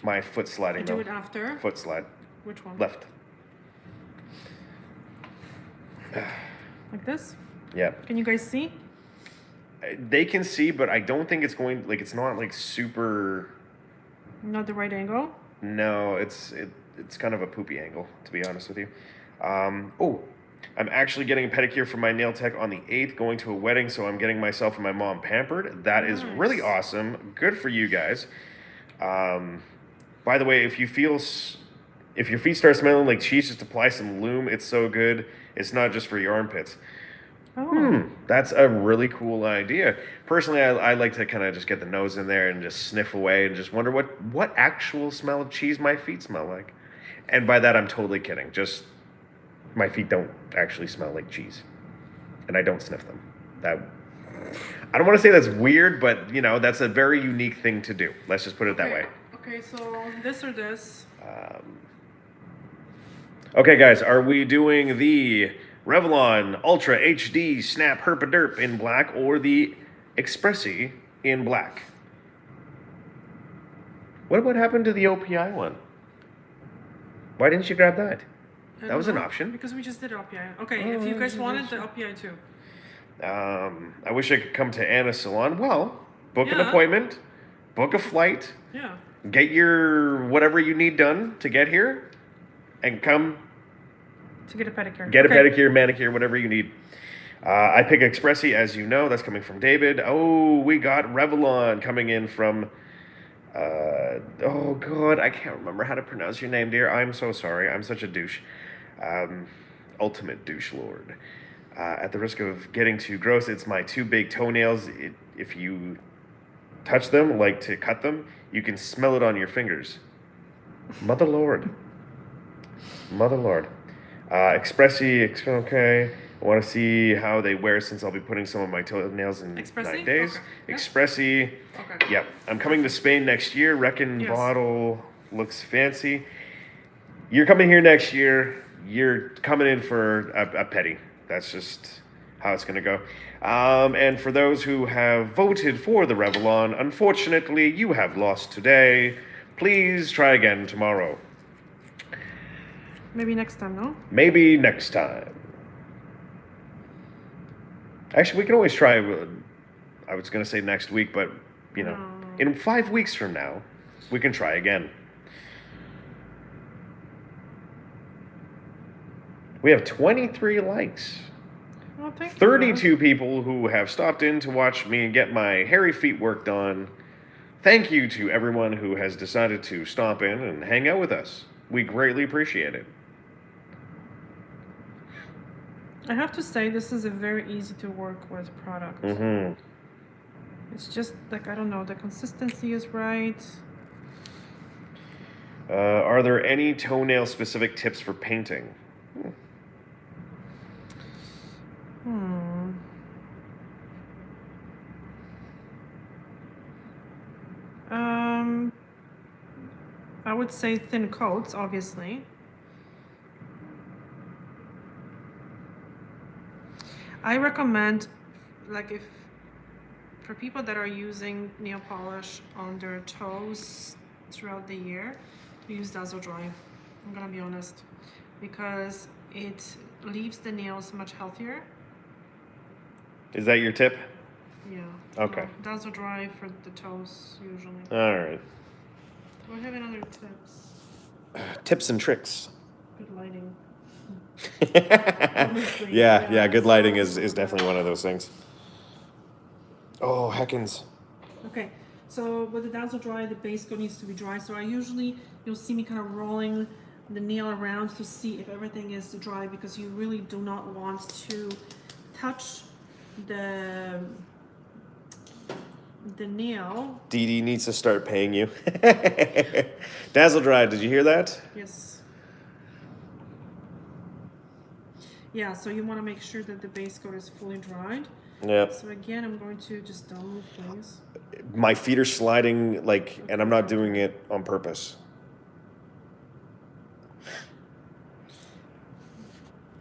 A: My foot sliding.
B: I do
A: though.
B: it after.
A: Foot slide.
B: Which one?
A: Left.
B: Like this?
A: Yeah.
B: Can you guys see?
A: They can see, but I don't think it's going, like, it's not like super...
B: Not the right angle?
A: No, it's kind of a poopy angle, to be honest with you. Oh, I'm actually getting a pedicure from my nail tech on the 8th, going to a wedding, so I'm getting myself and my mom pampered. That is really awesome. Good for you guys. By the way, if your feet start smelling like cheese, just apply some Lume. It's so good. It's not just for your armpits.
B: Oh.
A: That's a really cool idea. Personally, I like to kind of just get the nose in there and just sniff away and just wonder what actual smell of cheese my feet smell like. And by that, I'm totally kidding. Just my feet don't actually smell like cheese. And I don't sniff them. I don't want to say that's weird, but, that's a very unique thing to do. Let's just put it that way.
B: Okay, so this or this?
A: Okay, guys, are we doing the Revlon Ultra HD Snap Herpaderp in black or the Expressi in black? What happened to the OPI one? Why didn't you grab that? That was an option.
B: Because we just did OPI. Okay, if you guys wanted the OPI too.
A: I wish I could come to Anna's salon. Well, book an
B: Yeah.
A: appointment, book a flight,
B: Yeah.
A: get your whatever you need done to get here, and come
B: To get a pedicure.
A: get a
B: Okay.
A: pedicure, manicure, whatever you need. I pick Expressi, as you know. That's coming from David. Oh, we got Revlon coming in from... oh, God, I can't remember how to pronounce your name, dear. I'm so sorry. I'm such a douche. Ultimate douche lord. At the risk of getting too gross, it's my two big toenails. If you touch them, like to cut them, you can smell it on your fingers. Mother Lord. Mother Lord. Okay. I want to see how they wear since I'll be putting some of my toenails in
B: Expressi?
A: 9 days.
B: Okay. Yeah.
A: Expressi.
B: Okay.
A: Yep. I'm coming to Spain next year. Reckon
B: Yes.
A: bottle looks fancy. You're coming here next year. You're coming in for a petty. That's just how it's going to go. And for those who have voted for the Revlon, unfortunately, you have lost today. Please try again tomorrow.
B: Maybe next time, no?
A: Maybe next time. Actually, we can always try. I was going to say next week, but, you know, in 5 weeks from now, we can try again. We have 23 likes.
B: Well, thank you.
A: 32 people who have stopped in to watch me get my hairy feet worked on. Thank you to everyone who has decided to stop in and hang out with us. We greatly appreciate it.
B: I have to say, this is a very easy to work with product.
A: Mm-hmm.
B: It's just like, I don't know, the consistency is right.
A: Are there any toenail specific tips for painting?
B: I would say thin coats, obviously. I recommend, like, if for people that are using nail polish on their toes throughout the year, use Dazzle Dry. I'm gonna be honest, because it leaves the nails much healthier.
A: Is that your tip?
B: Yeah.
A: Okay.
B: Dazzle Dry for the toes usually.
A: All right.
B: Do I have any other tips?
A: Tips and tricks.
B: Good lighting.
A: yeah, good lighting is definitely one of those things. Oh, heckins.
B: Okay, so with the Dazzle Dry, the base coat needs to be dry. So you'll see me kind of rolling the nail around to see if everything is dry, because you really do not want to touch the nail.
A: Dee Dee needs to start paying you. Dazzle Dry, did you hear that?
B: Yes. Yeah, so you want to make sure that the base coat is fully dried.
A: Yeah.
B: So again, I'm going to just don't move things.
A: My feet are sliding, like, and I'm not doing it on purpose.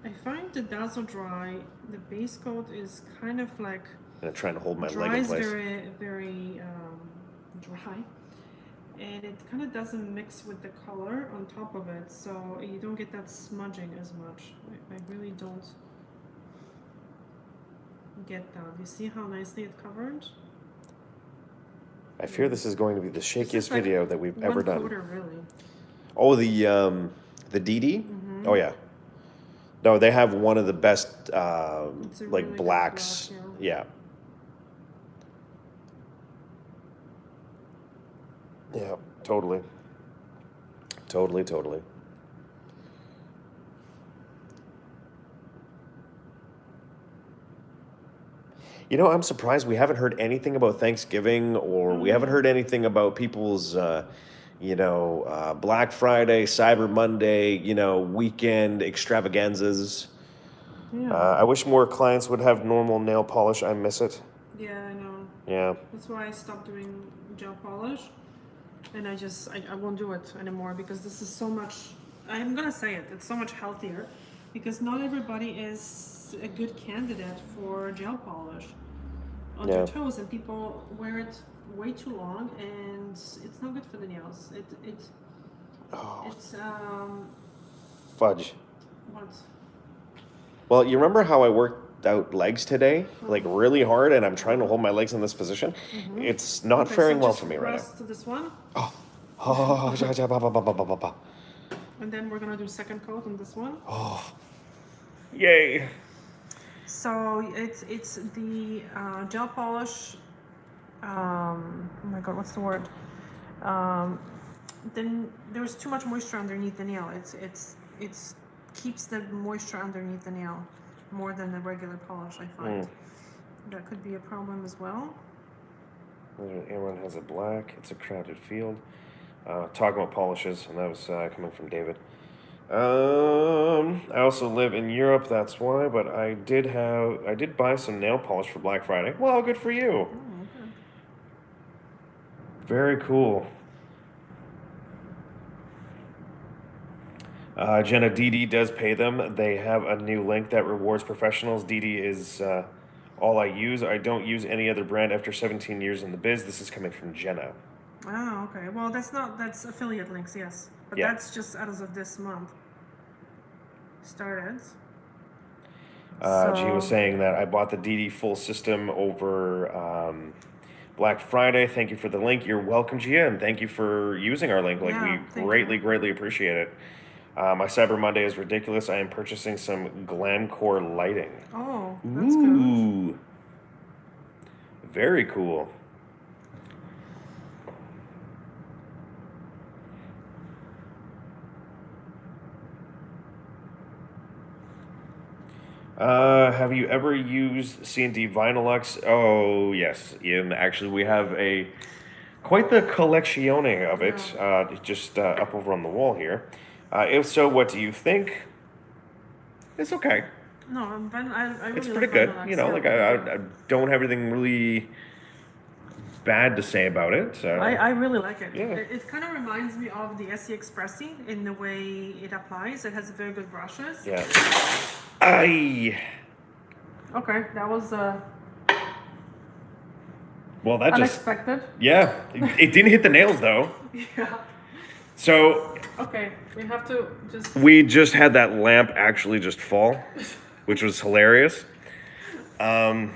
B: I find the Dazzle Dry, the base coat is kind of like
A: I'm trying to hold my leg in
B: dries
A: place.
B: very, very dry, and it kind of doesn't mix with the color on top of it, so you don't get that smudging as much. I really don't get that. You see how nicely it covered?
A: I fear this is going to be the shakiest
B: like
A: video that we've ever done.
B: Quarter, really.
A: Oh, the DD? Oh yeah. No, they have one of the best like
B: really
A: blacks.
B: black,
A: Yeah. Yeah, totally. Totally. You know, I'm surprised we haven't heard anything about Thanksgiving, or we haven't heard anything about people's, Black Friday, Cyber Monday, weekend extravaganzas.
B: Yeah.
A: I wish more clients would have normal nail polish. I miss it.
B: Yeah, I know.
A: Yeah.
B: That's why I stopped doing gel polish, and I won't do it anymore, because this is so much, I'm gonna say it, it's so much healthier, because not everybody is a good candidate for gel polish on their toes, and people wear it way too long, and it's not good for the nails. It's
A: Fudge.
B: what?
A: Well, you remember how I worked out legs today, like really hard, and I'm trying to hold my legs in this position? It's not faring well for me right now.
B: To this one,
A: Oh,
B: and then we're gonna do second coat on this one.
A: yay.
B: So it's the gel polish. Oh my god, what's the word? Then there's too much moisture underneath the nail. It's keeps the moisture underneath the nail more than the regular polish, I find. That could be a problem as well.
A: Everyone has a black. It's a crowded field. Talking about polishes, and that was coming from David. I also live in Europe, that's why, but I did buy some nail polish for Black Friday. Well, good for you.
B: Oh, okay.
A: Very cool. Jenna, DD does pay them. They have a new link that rewards professionals. DD is all I use. I don't use any other brand after 17 years in the biz. This is coming from Jenna.
B: Oh, okay. Well, that's affiliate links, yes. But
A: Yeah.
B: that's just as of this month. Started.
A: G was saying that I bought the DD full system over Black Friday. Thank you for the link. You're welcome, Gia, and thank you for using our link. Like,
B: Yeah,
A: we
B: thank
A: greatly,
B: you.
A: greatly appreciate it. My Cyber Monday is ridiculous. I am purchasing some Glamcore lighting.
B: Oh, that's good.
A: Ooh. Very cool. Have you ever used C&D Vinylux? Oh, yes, Ian. Actually, we have quite the collezione of it, just up over on the wall here. If so, what do you think? It's okay.
B: No, I really
A: It's
B: like
A: pretty good.
B: Vinylux,
A: You know,
B: yeah.
A: like I don't have anything really bad to say about it. So
B: I really like it.
A: Yeah.
B: It kind of reminds me of the SE Expressi in the way it applies. It has very good brushes.
A: yeah. I
B: Okay, that was
A: well, that just
B: unexpected.
A: yeah. It didn't hit the nails though.
B: Yeah.
A: So
B: Okay, we have to just.
A: we just had that lamp actually just fall, which was hilarious.
B: Okay.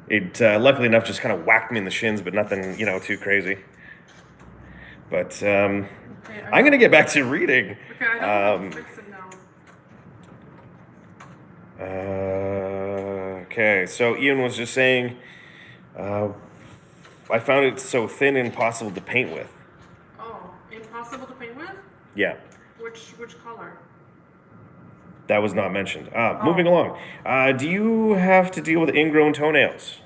A: It luckily enough just kind of whacked me in the shins, but nothing too crazy. But
B: Okay,
A: I'm gonna get back to reading.
B: Okay, I don't know how to fix it now.
A: Okay, so Ian was just saying, I found it so thin and impossible to paint with.
B: Oh, impossible to paint with?
A: Yeah,
B: Which color?
A: that was not mentioned. Moving along. Do you have to deal with ingrown toenails?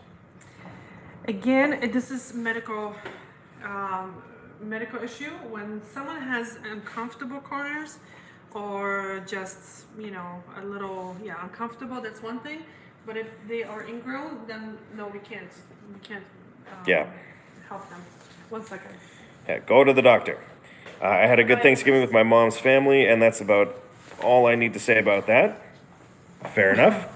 B: Again, this is medical issue. When someone has uncomfortable corners or just, a little, uncomfortable, that's one thing. But if they are ingrown, then no, we can't
A: Yeah.
B: help them. 1 second.
A: Yeah, go to the doctor. I had a good Thanksgiving with my mom's family, and that's about all I need to say about that. Fair enough.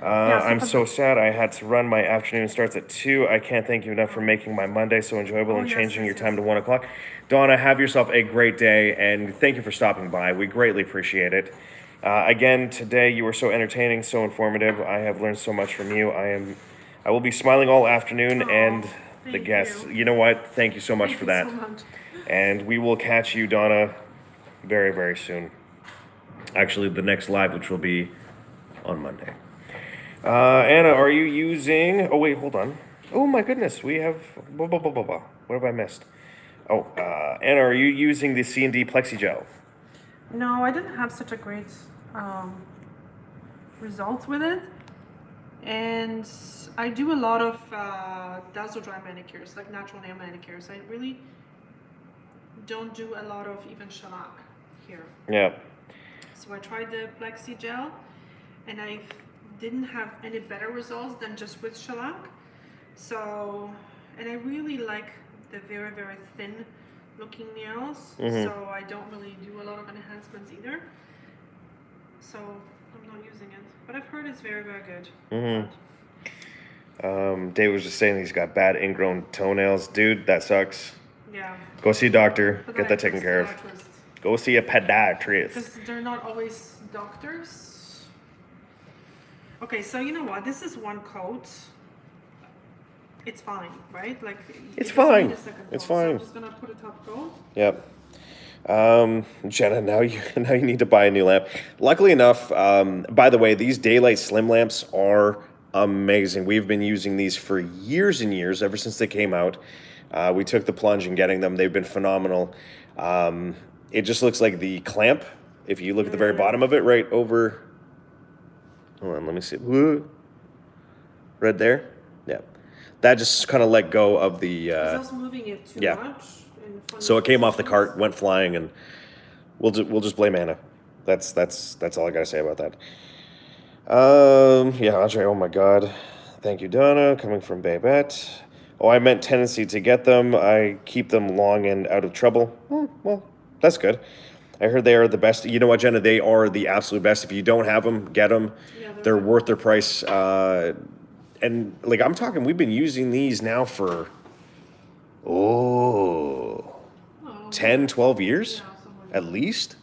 A: I'm so sad I had to run. My afternoon starts at 2. I can't thank you enough for making my Monday so enjoyable and
B: yes,
A: changing
B: yes,
A: your time
B: yes.
A: to 1 o'clock. Donna, have yourself a great day, and thank you for stopping by. We greatly appreciate it. Again, today you were so entertaining, so informative. I have learned so much from you. I will be smiling all afternoon, and the
B: thank
A: guests.
B: you.
A: You know what? Thank you so much
B: Thank
A: for
B: you
A: that.
B: so much.
A: And we will catch you, Donna, very, very soon. Actually, the next live, which will be on Monday. Anna, are you using... Oh, wait, hold on. Oh, my goodness. We have... Blah, blah, blah, blah, blah. What have I missed? Oh, Anna, are you using the C&D Plexi Gel?
B: No, I didn't have such a great results with it. And I do a lot of dazzle dry manicures, like natural nail manicures. I really don't do a lot of even shellac here.
A: Yeah.
B: So I tried the Plexi Gel, and I didn't have any better results than just with shellac. So, and I really like the very, very thin looking nails. So I don't really do a lot of enhancements either. So I'm not using it. But I've heard it's very, very good.
A: Dave was just saying he's got bad ingrown toenails. Dude, that sucks.
B: Yeah.
A: Go see a doctor. Get that taken care of.
B: Podiatrist.
A: Go see a podiatrist.
B: Because they're not always doctors. Okay, so you know what? This is one coat. It's fine, right? Like
A: It's
B: it doesn't
A: fine.
B: need a second
A: It's
B: coat. So
A: fine.
B: I'm just gonna put a top coat.
A: Yep. Jenna, now you need to buy a new lamp. Luckily enough, by the way, these daylight slim lamps are amazing. We've been using these for years and years, ever since they came out. We took the plunge in getting them. They've been phenomenal. It just looks like the clamp. If you look at the very bottom of it, right over. Hold on, let me see. Woo. Right there. Yeah. That just kind of let go of the.
B: I was moving it too
A: yeah.
B: much. In
A: So it came off the
B: positions.
A: cart, went flying, and We'll just blame Anna. That's all I gotta say about that. Yeah, Andre. Oh my God. Thank you, Donna. Coming from Babette. Oh, I meant tendency to get them. I keep them long and out of trouble. Well, that's good. I heard they are the best. You know what, Jenna? They are the absolute best. If you don't have them, get them.
B: Yeah,
A: They're worth their price. And like I'm talking, we've been using these now for
B: Oh,
A: 10, 12 years
B: yeah, something like
A: at
B: that.
A: least.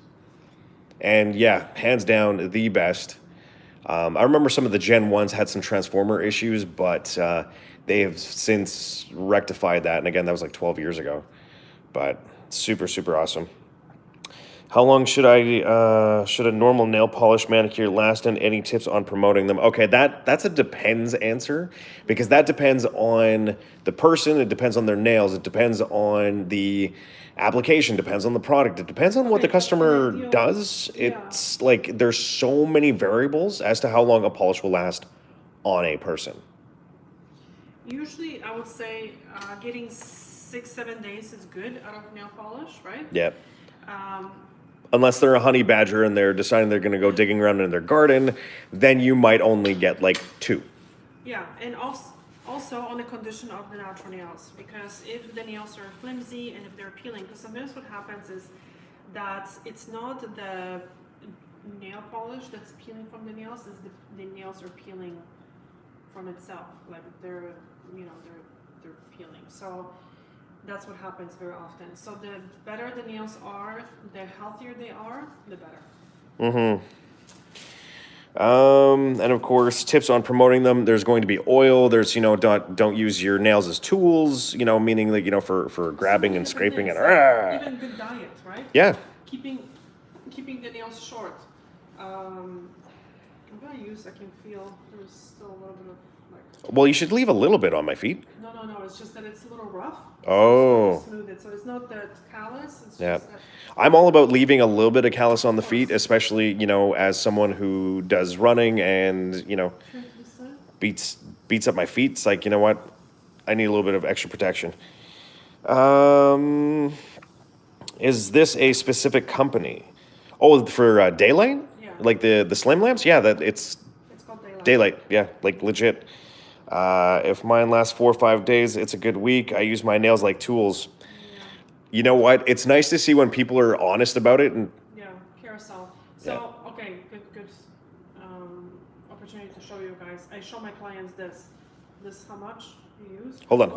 A: And yeah, hands down, the best. I remember some of the Gen 1s had some transformer issues, but they have since rectified that. And again, that was like 12 years ago. But super, super awesome. How long should a normal nail polish manicure last, and any tips on promoting them? Okay, that's a depends answer, because that depends on the person, it depends on their nails, it depends on the application, depends on the product, it depends on what the
B: Okay,
A: customer
B: an ideal-
A: does.
B: yeah.
A: It's like there's so many variables as to how long a polish will last on a person.
B: Usually, I would say getting 6-7 days is good out of nail polish, right?
A: Yep.
B: Um,
A: Unless they're a honey badger and they're deciding they're going to go digging around in their garden, then you might only get like 2.
B: yeah, and also on the condition of the natural nails, because if the nails are flimsy and if they're peeling, because sometimes what happens is that it's not the nail polish that's peeling from the nails, is the nails are peeling from itself, like they're peeling. So that's what happens very often. So the better the nails are, the healthier they are, the better.
A: And of course, tips on promoting them. There's going to be oil. There's, don't use your nails as tools, meaning like, for grabbing
B: So many
A: and
B: different
A: scraping
B: things,
A: and
B: like even good diet, right?
A: yeah.
B: Keeping the nails short. I'm gonna use. I can feel there's still a little bit of like.
A: Well, you should leave a little bit on my feet.
B: No. It's just that it's a little rough.
A: Oh.
B: So smooth it. So it's not that callous. It's
A: Yeah.
B: just that.
A: I'm all about leaving a little bit of callus on the feet, especially, as someone who does running and, beats up my feet. It's like, you know what? I need a little bit of extra protection. Is this a specific company? Oh, for Daylight?
B: Yeah.
A: Like the slim lamps? Yeah,
B: It's called daylight.
A: Daylight. Yeah, like legit. If mine lasts 4 or 5 days, it's a good week. I use my nails like tools.
B: Yeah.
A: You know what? It's nice to see when people are honest about it. And
B: Yeah. Carousel. So okay, good opportunity to show you guys. I show my clients this. This how much you use.
A: hold on.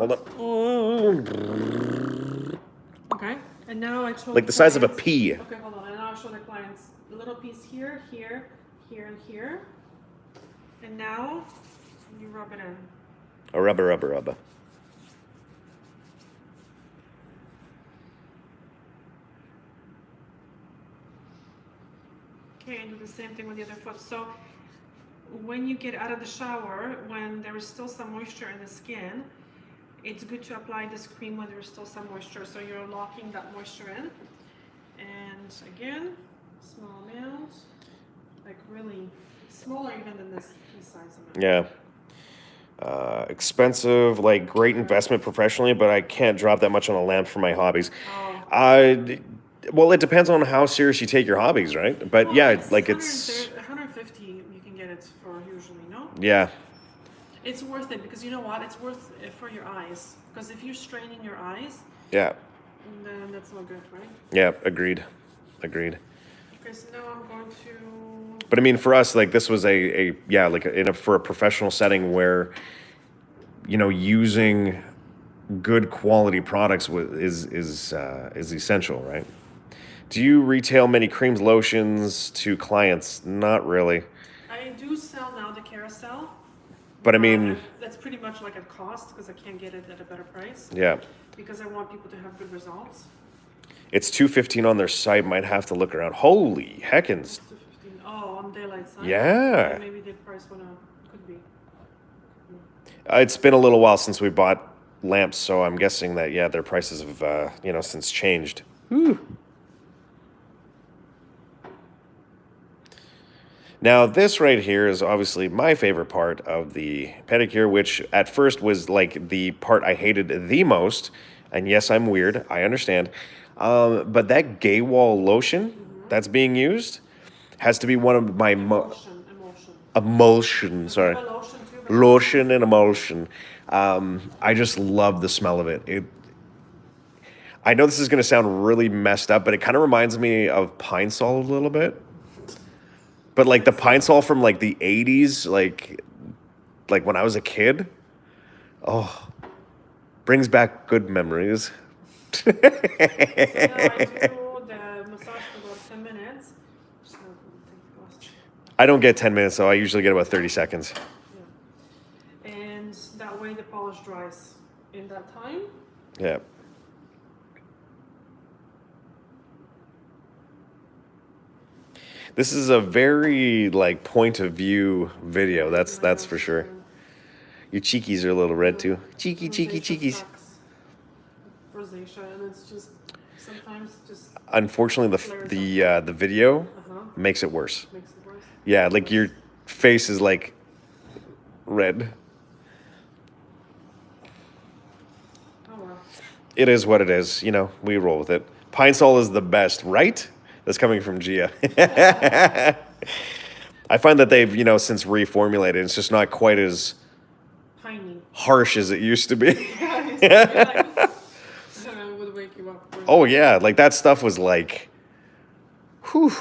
B: Okay. And now I show
A: Like the size of a
B: clients-
A: pea.
B: Okay, hold on. And now I show the clients a little piece here, and here. And now you rub it in.
A: A rubber.
B: Okay, and do the same thing with the other foot. So when you get out of the shower, when there is still some moisture in the skin, it's good to apply this cream when there's still some moisture, so you're locking that moisture in. And again, small nails, like really smaller even than this pea size amount.
A: Yeah. Expensive, like great investment professionally, but I can't drop that much on a lamp for my hobbies.
B: Oh.
A: Well, it depends on how serious you take your hobbies, right? But
B: Well,
A: yeah,
B: it's
A: like it's
B: 150 you can get it for usually, no?
A: yeah,
B: It's worth it because you know what? It's worth it for your eyes. Because if you're straining your eyes,
A: yeah,
B: then that's not good, right?
A: yeah. Agreed.
B: Okay, so now I'm going to.
A: But I mean, for us, like this was for a professional setting where, using good quality products is essential, right? Do you retail many creams, lotions to clients? Not really.
B: I do sell now the carousel.
A: But I mean,
B: That's pretty much like at cost because I can't get it at a better price.
A: yeah,
B: Because I want people to have good results.
A: it's $2.15 on their site. Might have to look around. Holy heckins!
B: 215. Oh, on daylight side.
A: Yeah.
B: Maybe the price went up. Could be.
A: It's been a little while since we bought lamps, so I'm guessing that their prices have since changed. Whew. Now, this right here is obviously my favorite part of the pedicure, which at first was like the part I hated the most. And yes, I'm weird. I understand. But that gay wall lotion that's being used has to be one of my
B: Emulsion.
A: emulsion. Sorry,
B: A lotion too, but
A: lotion and emulsion. I just love the smell of it. I know this is going to sound really messed up, but it kind of reminds me of Pine Sol a little bit. But like the Pine Sol from like the 80s, like when I was a kid. Oh, brings back good memories.
B: So now I do the massage for about 10 minutes. Just gonna take the glass.
A: I don't get 10 minutes, though. I usually get about 30 seconds.
B: Yeah. And that way the polish dries in that time.
A: Yeah. This is a very like point of view video. That's for sure. Your cheekies are a little red too. Cheeky, cheeky, cheekies.
B: Rosacea, and it's just sometimes just
A: Unfortunately, the video makes it worse.
B: makes it worse.
A: Yeah, like your face is like red.
B: Oh well.
A: It is what it is. You know, we roll with it. Pine Sol is the best, right? That's coming from Gia. I find that they've, since reformulated, it's just not quite as
B: Piney.
A: harsh as it used to be.
B: It would wake you up.
A: Oh, yeah. Like, that stuff was like, whew.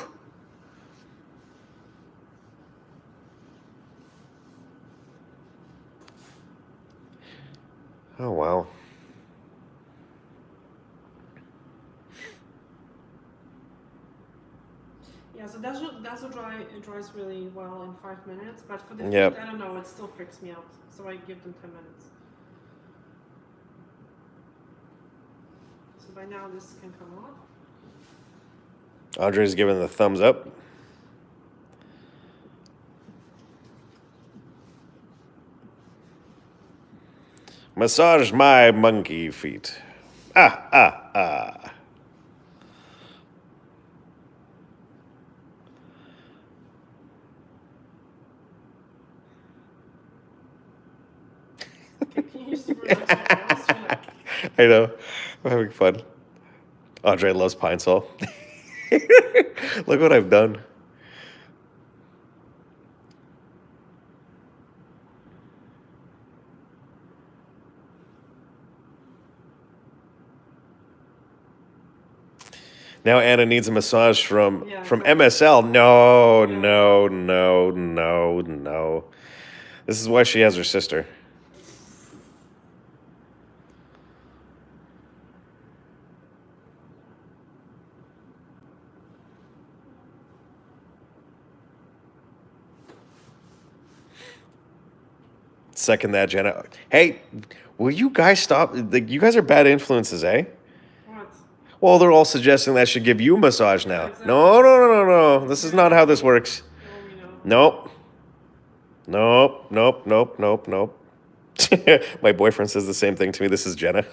A: Oh, wow.
B: Yeah, so that's dry. It dries really well in 5 minutes, but for the
A: Yep.
B: feet, I don't know. It still freaks me out, so I give them 10 minutes. So by now this can come off.
A: Andre's giving the thumbs up. Massage my monkey feet. Ah, ah, ah.
B: Okay, can you just relax your arms? Relax.
A: I know. I'm having fun. Andre loves Pine Sol. Look what I've done. Now Anna needs a massage from
B: exactly.
A: MSL. No, no, no, no, no. This is why she has her sister. Second that, Jenna. Hey, will you guys stop? Like, you guys are bad influences, eh?
B: What?
A: Well, they're all suggesting that I should give you a massage now.
B: exactly.
A: No, no, no, no, no. This is not how this works.
B: Oh, you know.
A: Nope. Nope, nope, nope, nope, nope. My boyfriend says the same thing to me. This is Jenna.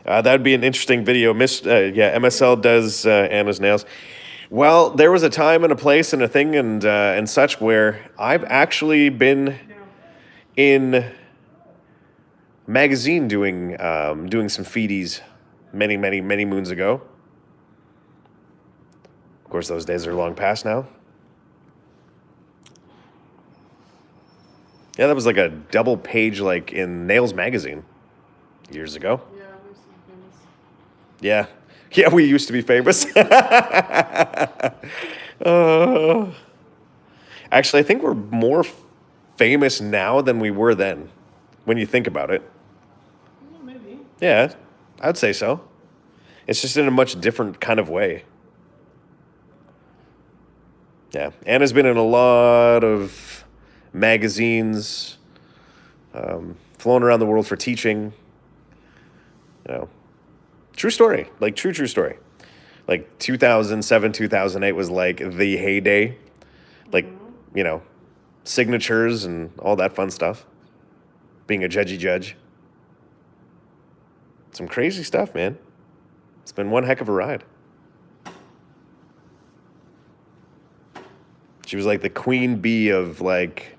A: That'd be an interesting video. MSL does Anna's nails. Well, there was a time and a place and a thing and such where I've actually been
B: Yeah.
A: in magazine doing some feedies many, many, many moons ago. Of course, those days are long past now. Yeah, that was like a double page like in Nails magazine years ago.
B: Yeah, we're so famous.
A: Yeah. Yeah, we used to be famous. Actually, I think we're more famous now than we were then, when you think about it.
B: Yeah, maybe.
A: Yeah, I'd say so. It's just in a much different kind of way. Yeah, Anna's been in a lot of magazines, flown around the world for teaching. True story, like true story. Like 2007, 2008 was like the heyday, like, signatures and all that fun stuff. Being a judgy judge. Some crazy stuff, man. It's been one heck of a ride. She was like the queen bee of like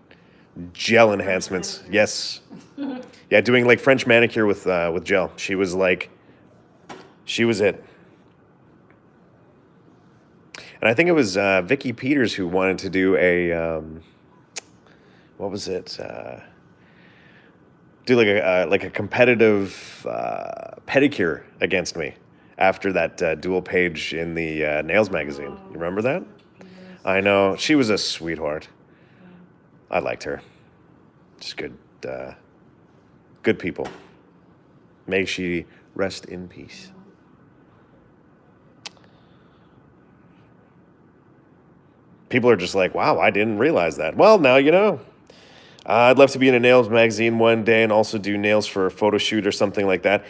A: gel enhancements. Yes. Yeah, doing like French manicure with gel. She She was it. And I think it was Vicky Peters who wanted to do a, what was it? Do like a competitive pedicure against me after that dual page in the Nails magazine. You remember that? I know. She was a sweetheart. I liked her. Just good people. May she rest in peace. People are just like, wow, I didn't realize that. Well, now you know. I'd love to be in a nails magazine one day and also do nails for a photo shoot or something like that.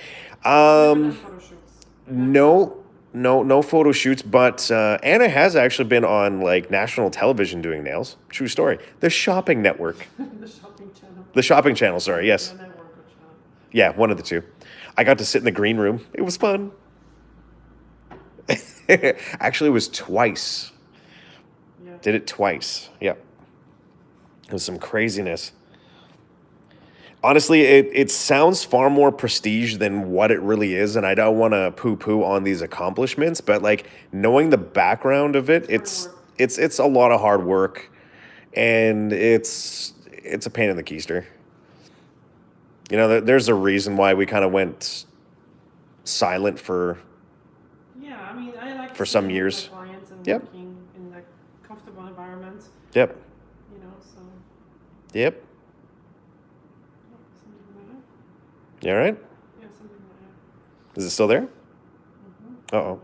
A: No photo shoots, but Anna has actually been on like national television doing nails. True story. The Shopping Network.
B: The shopping channel.
A: The Shopping Channel, sorry, yes.
B: The network or channel.
A: Yeah, one of the two. I got to sit in the green room. It was fun. Actually, it was twice.
B: Yeah.
A: Did it twice. Yep. It was some craziness. Honestly, it sounds far more prestige than what it really is, and I don't want to poo-poo on these accomplishments, but like knowing the background of it, it's a lot of hard work, and it's a pain in the keister. You know, there's a reason why we kind of went silent for
B: Yeah, I mean, I like
A: for
B: to
A: some
B: see
A: years.
B: my clients and
A: Yep.
B: working in like comfortable environments,
A: Yep.
B: you know, so
A: Yep.
B: something like that.
A: You all right?
B: Yeah, something like that.
A: Is it still there?
B: Mm-hmm.
A: Uh-oh.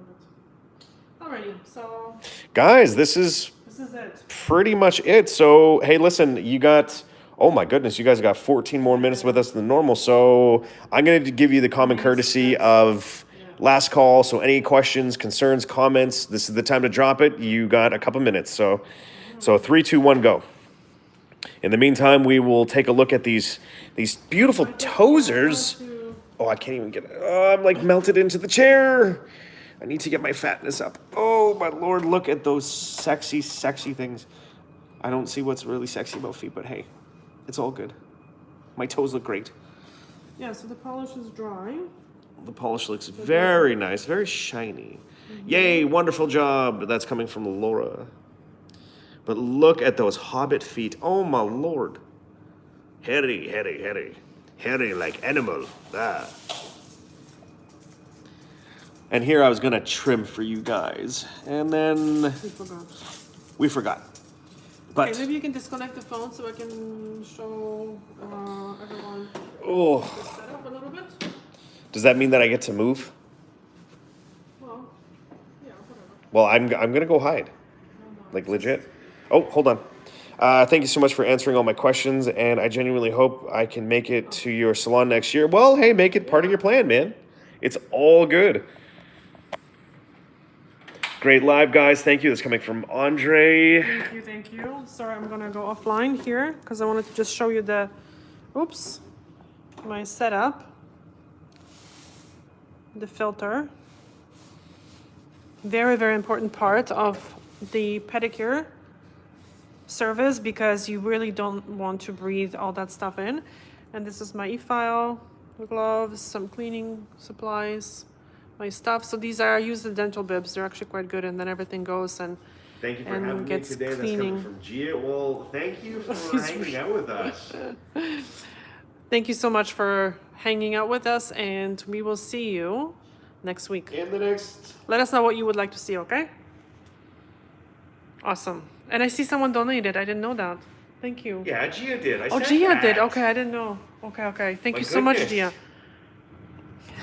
B: Alrighty, so
A: Guys, this is
B: this is it.
A: pretty much it. So, hey, listen, you got, oh my goodness, you guys got 14 more minutes with us than normal. So I'm going to give you the common courtesy of last call. So any questions, concerns, comments, this is the time to drop it. You got a couple minutes. So 3, 2, 1, go. In the meantime, we will take a look at these beautiful toesers. Oh, I can't even get it. Oh, I'm like melted into the chair. I need to get my fatness up. Oh, my Lord, look at those sexy, sexy things. I don't see what's really sexy about feet, but hey, it's all good. My toes look great.
B: Yeah, so the polish is dry.
A: The polish looks very nice, very shiny. Yay, wonderful job. That's coming from Laura. But look at those hobbit feet. Oh, my Lord. Hairy, hairy, hairy. Hairy like animal. Ah. And here I was going to trim for you guys. And then
B: We forgot.
A: we forgot. But,
B: Okay, maybe you can disconnect the phone so I can show everyone
A: oh,
B: the setup a little bit.
A: does that mean that I get to move?
B: Well, yeah, whatever.
A: Well, I'm going to go hide. Like legit. Oh, hold on. Thank you so much for answering all my questions, and I genuinely hope I can make it to your salon next year. Well, hey, make it part of your plan, man. It's all good. Great live, guys. Thank you. That's coming from Andre.
B: Thank you. Sorry, I'm gonna go offline here because I wanted to just show you the, oops, my setup. The filter. Very, very important part of the pedicure service because you really don't want to breathe all that stuff in. And this is my EFILE, the gloves, some cleaning supplies, my stuff. So these are, I use the dental bibs. They're actually quite good, and then everything goes and
A: Thank you for
B: and
A: having me
B: gets
A: today.
B: cleaning.
A: That's coming from Gia. Well, thank you for hanging out with us.
B: Thank you so much for hanging out with us, and we will see you next week.
A: In the next...
B: Let us know what you would like to see, okay? Awesome. And I see someone donated. I didn't know that. Thank you.
A: Yeah, Gia did. I
B: Oh,
A: said
B: Gia
A: that.
B: did. Okay, I didn't know. Okay. Thank
A: My
B: you so much,
A: goodness.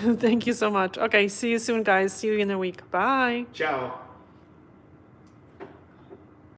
B: Gia. Thank you so much. Okay, see you soon, guys. See you in a week. Bye.
A: Ciao.